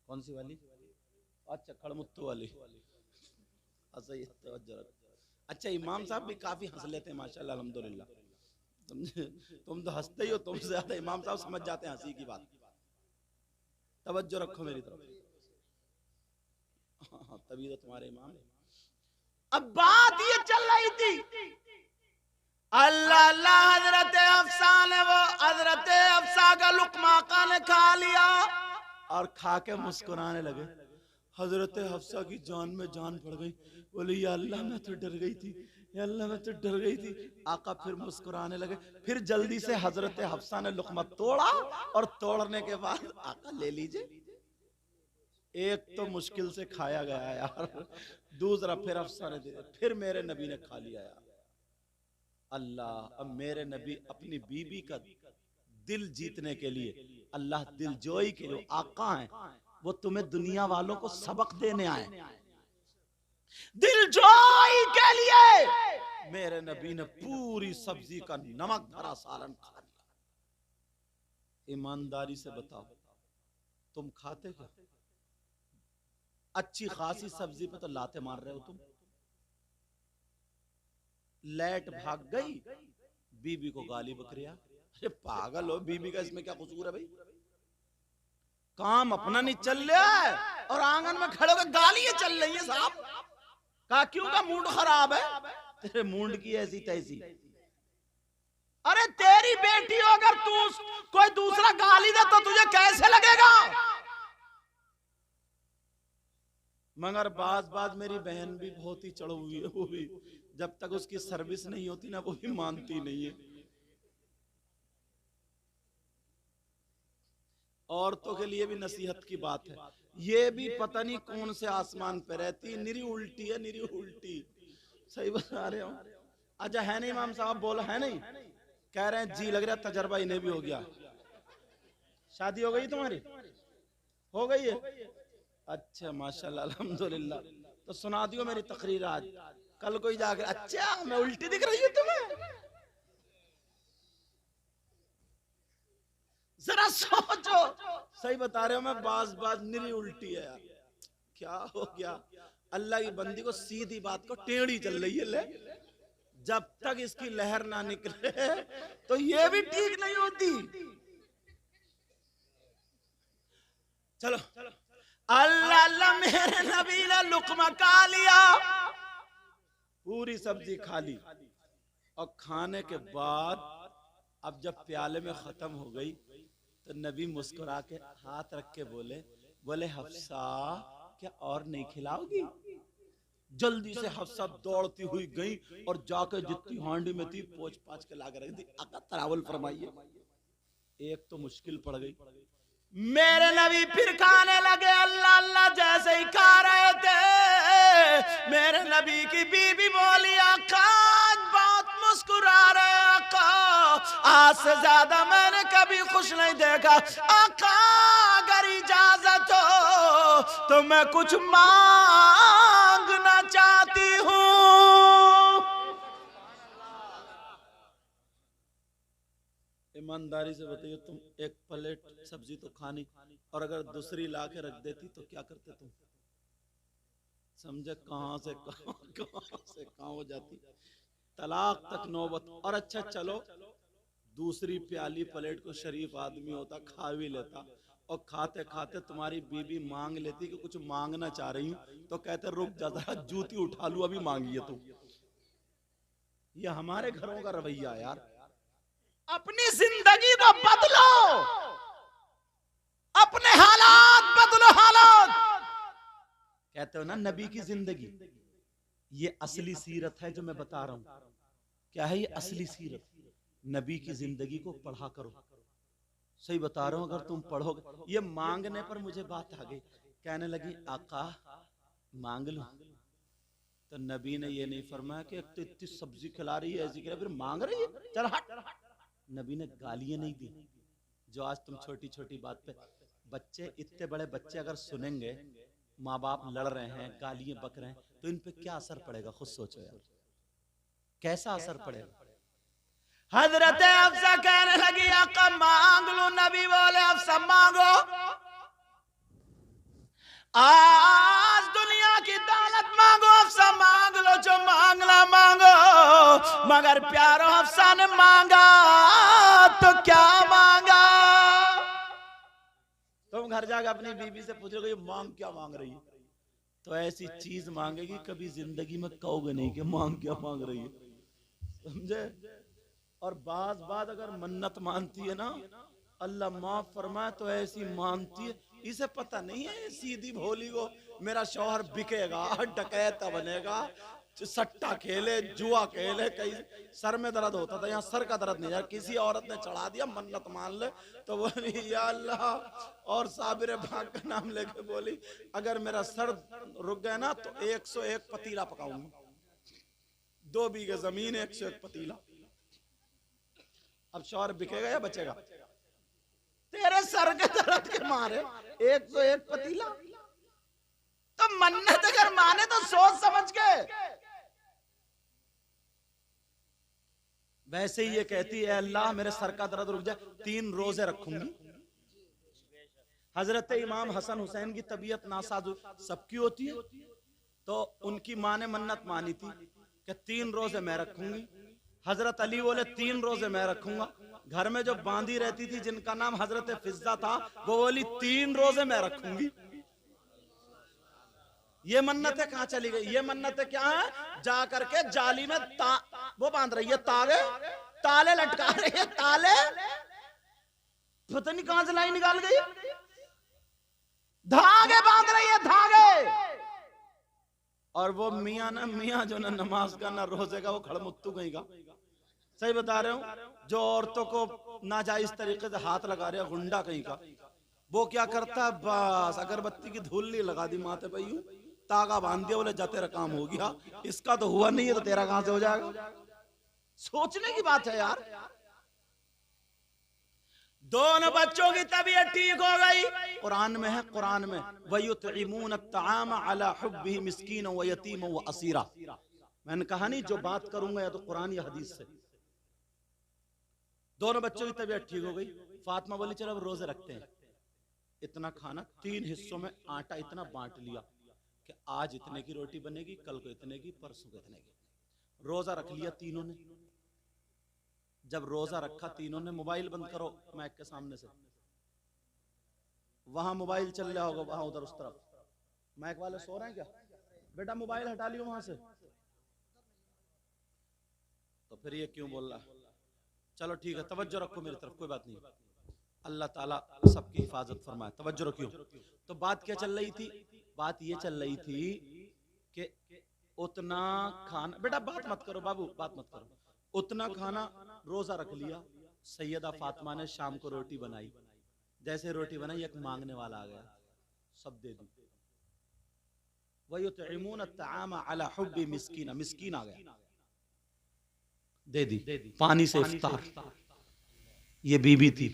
Speaker 1: कौन सी वाली? अच्छा, खड़मुत्तू वाली। अच्छा, इमाम साहब भी काफी हंस लेते हैं माशाल्लाह अल्हम्दुलिल्लाह। तुम तो हंसते ही हो, तुमसे ज्यादा इमाम साहब समझ जाते हैं हंसी की बात। तवज्जो रखो मेरी तरफ। हाँ, तभी तो तुम्हारे इमाम है। अब बात ये चल रही थी, अल्लाह अल्लाह, हजरत अफसा ने वो हजरत अफसा का लुकमा आका ने खा लिया और खा के मुस्कुराने लगे। हजरत हफ्सा की जान में जान पड़ गई, बोले या अल्लाह मैं तो डर गई थी, या अल्लाह मैं तो डर गई थी। आका फिर मुस्कुराने लगे। फिर जल्दी से हजरत हफ्सा ने लुकमा तोड़ा, और तोड़ने के बाद आका ले लीजिए। एक तो मुश्किल से खाया गया यार, दूसरा फिर हफ्सा ने दे दिया, फिर मेरे नबी ने खा लिया यार। अल्लाह, अब मेरे नबी अपनी बीबी का दिल जीतने के लिए, अल्लाह दिलजोई के जो आका हैं, वो तुम्हें दुनिया वालों को सबक देने आए। दिलजोई के लिए मेरे नबी ने पूरी सब्जी का नमक भरा सालन खा लिया। ईमानदारी से बताओ, तुम खाते क्या? अच्छी खासी सब्जी पे तो लाते मार रहे हो तुम। लेट भाग गई, बीबी को गाली बकरिया। अरे पागल हो, बीबी का इसमें क्या कसूर है भाई? काम अपना नहीं चल रहा है और आंगन में खड़े होकर गालियां चल रही है साहब। कहा क्यों? का मूड खराब है। तेरे मूड की ऐसी तैसी। अरे तेरी बेटी हो, अगर तू कोई दूसरा गाली दे तो तुझे कैसे लगेगा? मगर बाज मेरी बहन भी बहुत ही चढ़ हुई है, वो भी जब तक उसकी सर्विस नहीं होती ना वो भी मानती नहीं है। औरतों के लिए भी नसीहत की बात है, ये भी पता नहीं कौन से आसमान पे रहती, निरी उल्टी है, निरी उल्टी। सही बता रहे हो? अच्छा है नहीं इमाम साहब? बोला है नहीं? कह रहे हैं जी लग रहा है तजर्बा इन्हें भी हो गया। शादी हो गई तुम्हारी? हो गई है? अच्छा माशाल्लाह अल्हम्दुलिल्लाह। तो सुना दियो मेरी तकरीर आज, कल कोई जाकर अच्छा मैं उल्टी दिख रही हूँ तुम्हें? जरा सोचो। सही बता रहे हो, मैं बाज निरी उल्टी है यार। क्या हो गया? अल्लाह की बंदी को सीधी बात को टेढ़ी चल रही है। ले, जब तक इसकी लहर ना निकले तो ये भी ठीक नहीं होती। चलो अल्लाह अल्लाह, मेरे नबी ने लुकमा खा लिया, पूरी सब्जी खा ली, और खाने के बाद अब जब प्याले में खत्म हो गई तो नबी मुस्कुरा के हाथ रख के बोले हफ्सा क्या और नहीं खिलाओगी? जल्दी से हफ्सा दौड़ती हुई गई और जाकर जितनी हांडी में थी पोंछ पाछ के लाकर रख दी। आका तरावल फरमाइए, एक तो मुश्किल पड़ गई। मेरे नबी फिर खाने लगे, अल्लाह अल्लाह जैसे ही खा रहे थे मेरे नबी की बीबी बोली आका आज बहुत मुस्कुरा रहे आका, आज से ज्यादा मैंने कभी खुश नहीं देखा। आका अगर इजाजत हो तो मैं कुछ मांगना चाहती हूँ। ईमानदारी से बताइए, तुम एक प्लेट सब्जी तो खानी और अगर दूसरी ला के रख देती तो क्या करते तुम? समझे कहां से कहां हो जाती, तलाक तक नौबत। और अच्छा चलो दूसरी प्याली प्लेट को शरीफ आदमी होता खा भी लेता, और खाते खाते तुम्हारी बीबी मांग लेती कि कुछ मांगना चाह रही हूं, तो कहते रुक जा जरा जूती उठा लू अभी मांगिए तुम। ये हमारे घरों का रवैया यार। अपनी जिंदगी को बदलो, अपने हालात बदलो, हालात। कहते हो ना नबी की जिंदगी, ये असली सीरत है जो मैं बता रहा हूं। क्या है ये असली सीरत? नबी की जिंदगी को पढ़ा करो। सही बता रहा हूं, अगर तुम पढ़ोगे। ये मांगने पर मुझे बात आ गई, कहने लगी आका मांग लो, तो नबी ने ये नहीं फरमाया कि एक तो इतनी सब्जी खिला रही है ऐसी खिला फिर मांग रही है, चल हट। नबी ने गालियां नहीं दी जो आज तुम छोटी छोटी बात पे। बच्चे, इतने बड़े बच्चे अगर सुनेंगे माँ बाप लड़ रहे हैं, गालियां बक रहे हैं, तो इन पे क्या असर पड़ेगा? खुद सोचो यार, कैसा असर पड़ेगा। हजरत अफसा कहने लगी आका मांग लो। नबी बोले अफसा मांगो, आज दुनिया की दौलत मांगो, अफसा मांग लो जो मांगना मांगो। मगर प्यारो अफसा ने मांगा तो क्या मांगा? तुम घर जाकर अपनी बीबी से पूछोगे ये मांग क्या मांग रही है, तो ऐसी चीज मांगेगी कभी जिंदगी में कहोगे नहीं कि मांग क्या मांग रही है। समझे? और बात अगर मन्नत मानती है ना, अल्लाह माफ फरमाए, तो ऐसी मानती है इसे पता नहीं है सीधी भोली को मेरा शौहर बिकेगा, डकैत बनेगा, सट्टा खेले, जुआ खेले, कहीं सर में दर्द होता था, यहाँ सर का दर्द नहीं यार, किसी औरत ने चढ़ा दिया मन्नत मान ले तो बोली या अल्लाह, और साबिर भाग का नाम लेके बोली अगर मेरा सर रुक गया ना तो 101 पतीला पकाऊंगी, 2 बीघे जमीन 101 पतीला। अब शौहर बिकेगा या बचेगा? तेरे सर के दर्द के मारे 101 पतीला। तो मन्नत अगर माने तो सोच समझ के। वैसे ही ये कहती है अल्लाह मेरे सर का दर्द रुक जाए, 3 रोजे रखूंगी। हजरत इमाम हसन हुसैन की तबीयत नासाज सबकी होती है, तो उनकी माँ ने मन्नत मानी थी कि 3 रोजे मैं रखूंगी। हजरत अली बोले 3 रोजे मैं रखूंगा। घर में जो बांदी रहती थी जिनका नाम हजरत फिजा था, वो बोली 3 रोजे मैं रखूंगी। ये मन्नतें कहां चली गई? ये मन्नतें क्या है? जा करके जाली में वो बांध रही है ताले, ताले लटका रही है, ताले पता नहीं कहां से लाई निकाल गई, धागे बांध रही है, धागे। और वो मियाँ जो ना नमाज का ना रोजे का, वो खड़मुत्तू कहीं का। सही बता रहे हूँ, जो औरतों को नाजायज तरीके से हाथ लगा रहे हैं, गुंडा कहीं का। वो क्या करता है, बस अगरबत्ती की धूल नहीं लगा दी माथे पे, यूं तागा बांध दिया, बोले जा तेरा काम हो गया, इसका तो हुआ नहीं है तो तेरा कहां से हो जाएगा। सोचने की बात है यार। दोनों बच्चों की तबीयत ठीक हो गई। कुरान में है, कुरान में वयुतइमून अत्ताम अला हुब्बिही मिस्कीन व यतीम व असीरा। मैंने कहा नहीं जो बात करूंगा या तो कुरान या हदीस से। दोनों बच्चों की तबीयत ठीक हो गई। फातिमा बोली चलो अब रोजे रखते हैं। इतना खाना 3 हिस्सों में आटा इतना बांट लिया कि आज इतने की रोटी बनेगी, कल को इतने की, परसों को इतने की। रोजा रख लिया तीनों ने। जब रोजा रखा तीनों ने, मोबाइल बंद करो मैक के सामने से। वहां मोबाइल चल रहा होगा, वहां उधर उस तरफ। मैक वाले सो रहे हैं क्या? बेटा मोबाइल हटा लियो वहां से। तो फिर ये क्यों बोल रहा? चलो ठीक है, तवज्जो रखो मेरी तरफ, कोई बात नहीं। अल्लाह ताला सबकी हिफाजत फरमाए। तवज्जो रखियो। तो बात क्या चल रही थी? बात ये चल रही थी कि उतना खाना, बेटा बात मत करो बाबू, बात मत करो, उतना खाना रोजा रख लिया। सैयदा फातिमा ने शाम को रोटी बनाई, जैसे रोटी बनाई एक मांगने वाला आ गया, सब दे दी। वयुतइमून अत्तआम अला हुब्बी मिस्कीना, मिस्कीन आ गया, दे दी। पानी से इफ्तार, ये बीबी थी।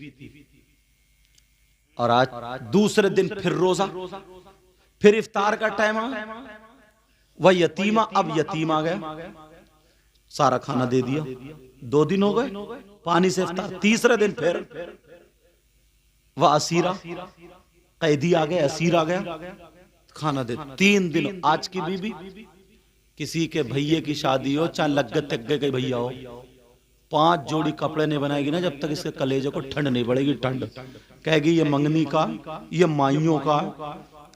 Speaker 1: और आज दूसरे दिन फिर रोजा, फिर इफ्तार का टाइम आया, वह यतीमा, अब यतीम आ गया, सारा खाना दे दिया। 2 दिन हो गए, पानी से इफ्तार। तीसरे दिन फिर वह असीरा, कैदी आ गए, असीर आ गया, खाना दे। 3 दिन। आज की बीबी, किसी के भैये की शादी हो, चाहे लग गए के भैया हो, 5 जोड़ी कपड़े नहीं बनाएगी ना जब तक इसके कलेजे को ठंड नहीं पड़ेगी। ठंड कहेगी ये मंगनी का, ये माइयों का,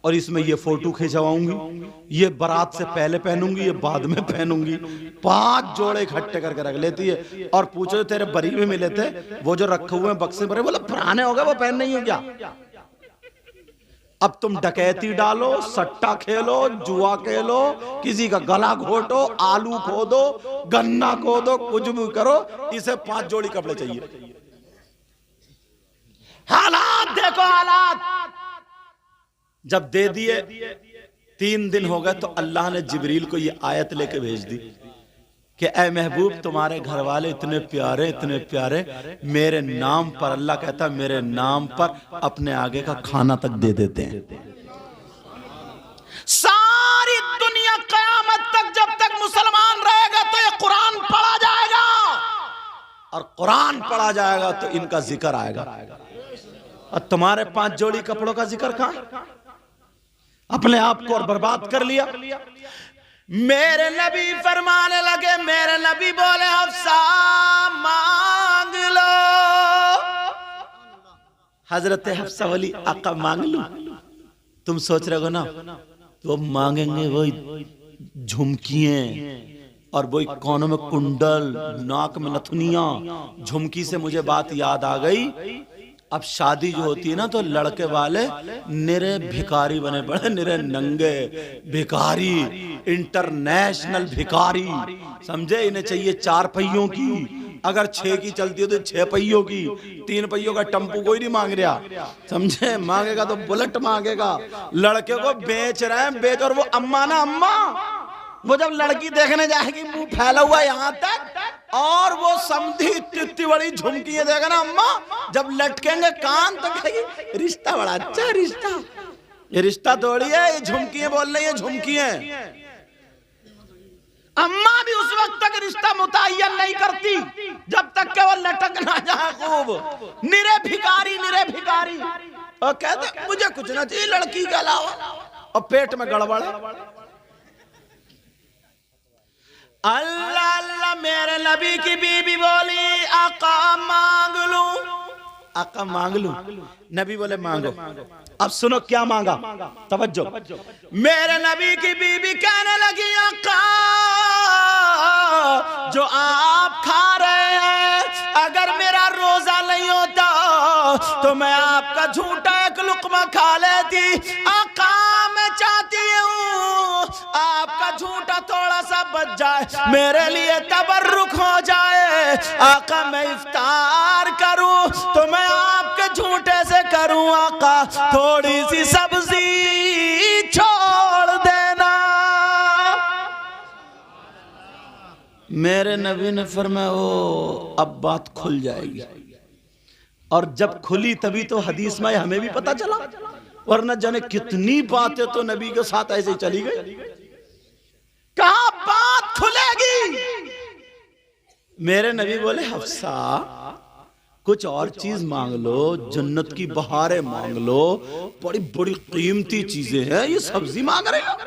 Speaker 1: और इसमें ये फोटो खिंचवाऊंगी, ये बारात से पहले पहनूंगी, ये बाद में पहनूंगी। 5 जोड़े इकट्ठे करके रख लेती है। और पूछो तेरे बरी में मिले थे, वो जो रखे हुए हैं बक्से भरे, बोले पुराने हो गए, वो पहन नहीं है क्या? अब तुम डकैती डालो, सट्टा खेलो, जुआ खेलो, किसी का गला घोटो, आलू खोदो, गन्ना खोदो, कुछ भी करो, इसे 5 जोड़ी कपड़े चाहिए। हालात देखो, हालात। जब दे दिए, 3 दिन हो गए, तो अल्लाह ने जिब्रील को ये आयत लेके भेज दी कि ऐ महबूब, तुम्हारे घर वाले इतने प्यारे, इतने प्यारे, मेरे नाम पर, अल्लाह कहता है मेरे नाम पर अपने आगे का खाना तक दे देते हैं। सारी दुनिया क़यामत तक जब तक मुसलमान रहेगा तो ये कुरान पढ़ा जाएगा, और कुरान पढ़ा जाएगा तो इनका जिक्र आएगा। और तुम्हारे 5 जोड़ी कपड़ों का जिक्र कहां? अपने आप को और बर्बाद कर लिया। मेरे नबी फरमाने लगे, मेरे नबी बोले हफ्सा मांग लो। हजरत हफ्सा वाली आका मांग लो। तुम सोच रहे हो ना तो मांगेंगे वही झुमकियां और वही कानों में कुंडल, नाक में नथुनियां। झुमकी से मुझे बात याद आ गई, अब शादी जो होती है ना तो लड़के वाले निरे भिखारी बने पड़े, निरे नंगे भिखारी, इंटरनेशनल भिखारी, समझे। इन्हें चाहिए 4 पहियों की, अगर 6 की चलती है तो 6 पहियों की। 3 पहियों का टम्पू कोई नहीं मांग रहा, समझे। मांगेगा तो बुलेट मांगेगा। लड़के को बेच रहे हैं, बेच। और वो अम्मा ना, अम्मा वो जब लड़की देखने जाएगी, मुंह फैला हुआ यहां तक, और वो समझी इतनी बड़ी झुमकी देगा ना अम्मा, जब लटकेंगे कान तो कहेगी रिश्ता बड़ा अच्छा रिश्ता। ये रिश्ता थोड़ी है, ये झुमकियां बोल रही है, झुमकियां। अम्मा भी उस वक्त तक रिश्ता मुतय्यन नहीं करती जब तक के वो लटक ना जाए खूब। निरे भिखारी, निरे भिखारी। और कहते मुझे कुछ ना चाहिए लड़की के अलावा, और पेट में गड़बड़ है। अल्लाह अल्लाह, मेरे नबी की बीबी बोली आका मांग लूं, आका मांग लूं। नबी बोले मांगो। अब सुनो क्या मांगा, तवज्जो। मेरे नबी की बीबी कहने लगी आका, जो आप खा रहे हैं, अगर मेरा रोजा नहीं होता तो मैं आपका झूठा एक लुकमा खा लेती। आका मैं चाहती हूँ आपका झूठा थोड़ा सा बच जाए, मेरे लिए तबर्रुक हो जाए। आका मैं इफ्तार करूं तो मैं आपके झूठे से करूं, आका थोड़ी सी सब्जी छोड़ देना। मेरे नबी ने फरमाया ओ अब बात खुल जाएगी। और जब खुली तभी तो हदीस में हमें भी पता चला, वरना जाने कितनी बातें तो नबी के साथ ऐसे ही चली गई। कहां बात खुलेगी? मेरे नबी बोले हफ्सा कुछ और चीज मांग लो, जन्नत की बहारें मांग लो, बड़ी बड़ी कीमती चीजें हैं, ये सब्जी मांग रहे हो।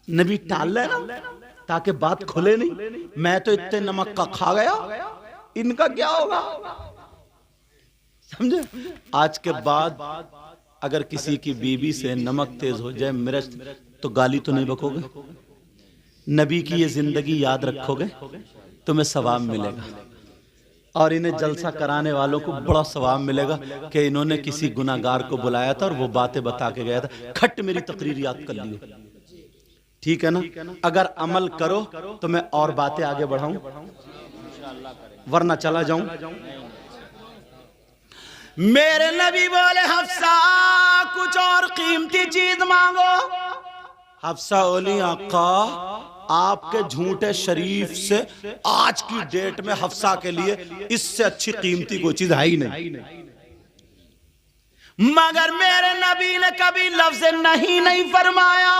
Speaker 1: नबी टाल ले ना ताकि बात खुले नहीं। मैं तो इतने नमक का खा गया, इनका क्या होगा, समझे। आज के बाद अगर किसी की बीबी से नमक तेज हो जाए, मिर्च, तो गाली तो नहीं बकोगे। नबी की ये जिंदगी याद रखोगे, तुम्हें सवाब मिलेगा। और इन्हें जलसा कराने वालों को बड़ा सवाब मिलेगा कि इन्होंने किसी गुनाहगार को बुलाया था और वो बातें बता के गया था। खट मेरी तकरीर याद कर लियो, ठीक है ना? अगर अमल करो तो मैं और बातें आगे बढ़ाऊं, वरना चला जाऊं। मेरे नबी बोले हफ्सा कुछ और कीमती चीज मांगो। हफ्सा बोली आका आपके झूठे शरीफ से आज की डेट में हफ्सा के लिए इससे अच्छी कीमती कोई चीज है ही नहीं। मगर मेरे नबी ने कभी लफ्ज नहीं फरमाया।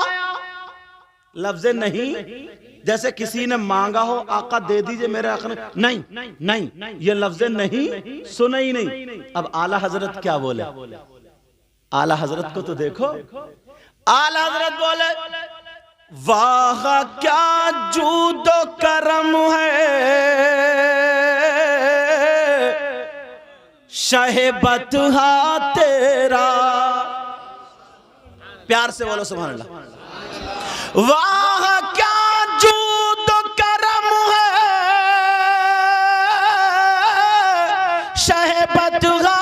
Speaker 1: लफ्ज नहीं, जैसे किसी ने मांगा हो आका दे दीजिए, मेरे आका ने नहीं नहीं, ये लफ्ज नहीं सुना ही नहीं। अब आला हजरत क्या बोले? आला हजरत को तो देखो। आला हजरत बोले वाह क्या जूदो करम है शहबत हा तेरा। प्यार से बोलो सुभान अल्लाह। वाह क्या जूदो करम है शहबत हा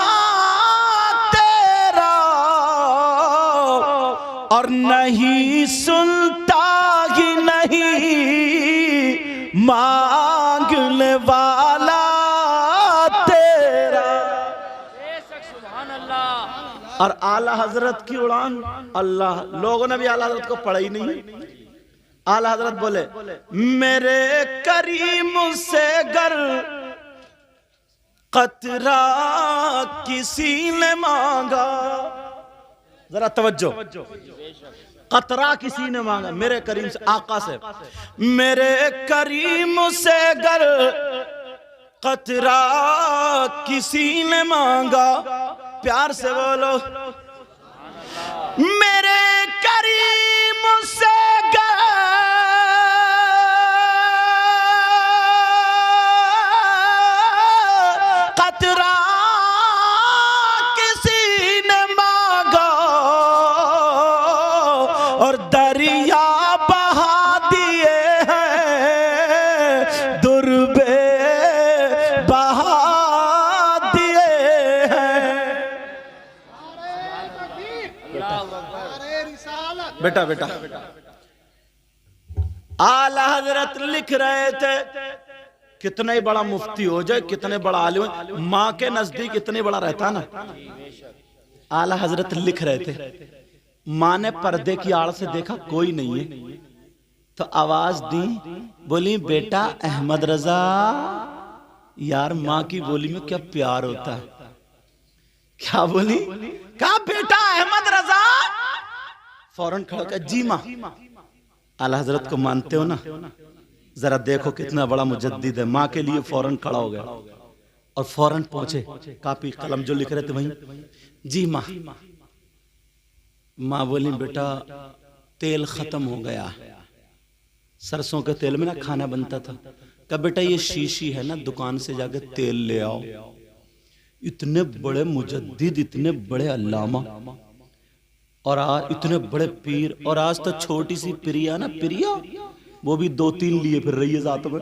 Speaker 1: तेरा, और नहीं सुनता ही नहीं मांगने वाला तेरा।
Speaker 3: सुभान अल्लाह।
Speaker 1: और आला हजरत की उड़ान, अल्लाह, लोगों ने भी आला हजरत को पढ़ा ही नहीं। आला हजरत बोले मेरे करीम से गर कतरा किसी ने मांगा, जरा तवज्जो, कतरा किसी ने मांगा मेरे करीम से, आका से। मेरे करीम से गर कतरा किसी ने मांगा, प्यार से बोलो मेरे करीम से गर कतरा किसी ने मांगा और दरिया बहा दिए हैं, दुर्बे बहा दिए हैं। बेटा बेटा आला हजरत लिख रहे थे, कितना ही बड़ा मुफ्ती हो जाए, कितने बड़ा आलिम, माँ के नजदीक इतने बड़ा रहता ना। आला हजरत लिख रहे थे, माँ ने पर्दे की आड़ से देखा कोई नहीं है, तो आवाज दी, बोली बेटा अहमद रजा। यार माँ की बोली में क्या प्यार होता है। क्या बोली? कहा बेटा अहमद रजा। फौरन खड़ा कर जी माँ। आला हजरत को मानते हो ना, जरा देखो कितना बड़ा मुजद्दिद है। माँ के लिए फौरन खड़ा हो गया और फौरन पहुंचे, कापी कलम जो लिख रहे थे वहीं, जी माँ। माँ बोली बेटा तेल खत्म हो गया, सरसों के तेल में ना खाना बनता था। कहा बेटा ये शीशी है ना, दुकान से जाके तेल ले आओ। इतने बड़े मुजद्दिद, इतने बड़े अल्लामा, और आज इतने बड़े पीर, और आज तो छोटी सी प्रिया ना, प्रिया वो भी 2-3 लिए फिर रही है साथ में।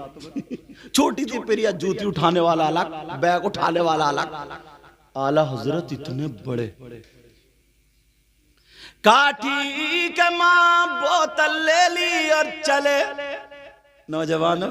Speaker 1: छोटी सी प्रिया, जूती उठाने वाला अलग, बैग उठाने वाला अलग। आला हजरत इतने बड़े। काठी के माँ बोतल ले ली और चले। नौजवानों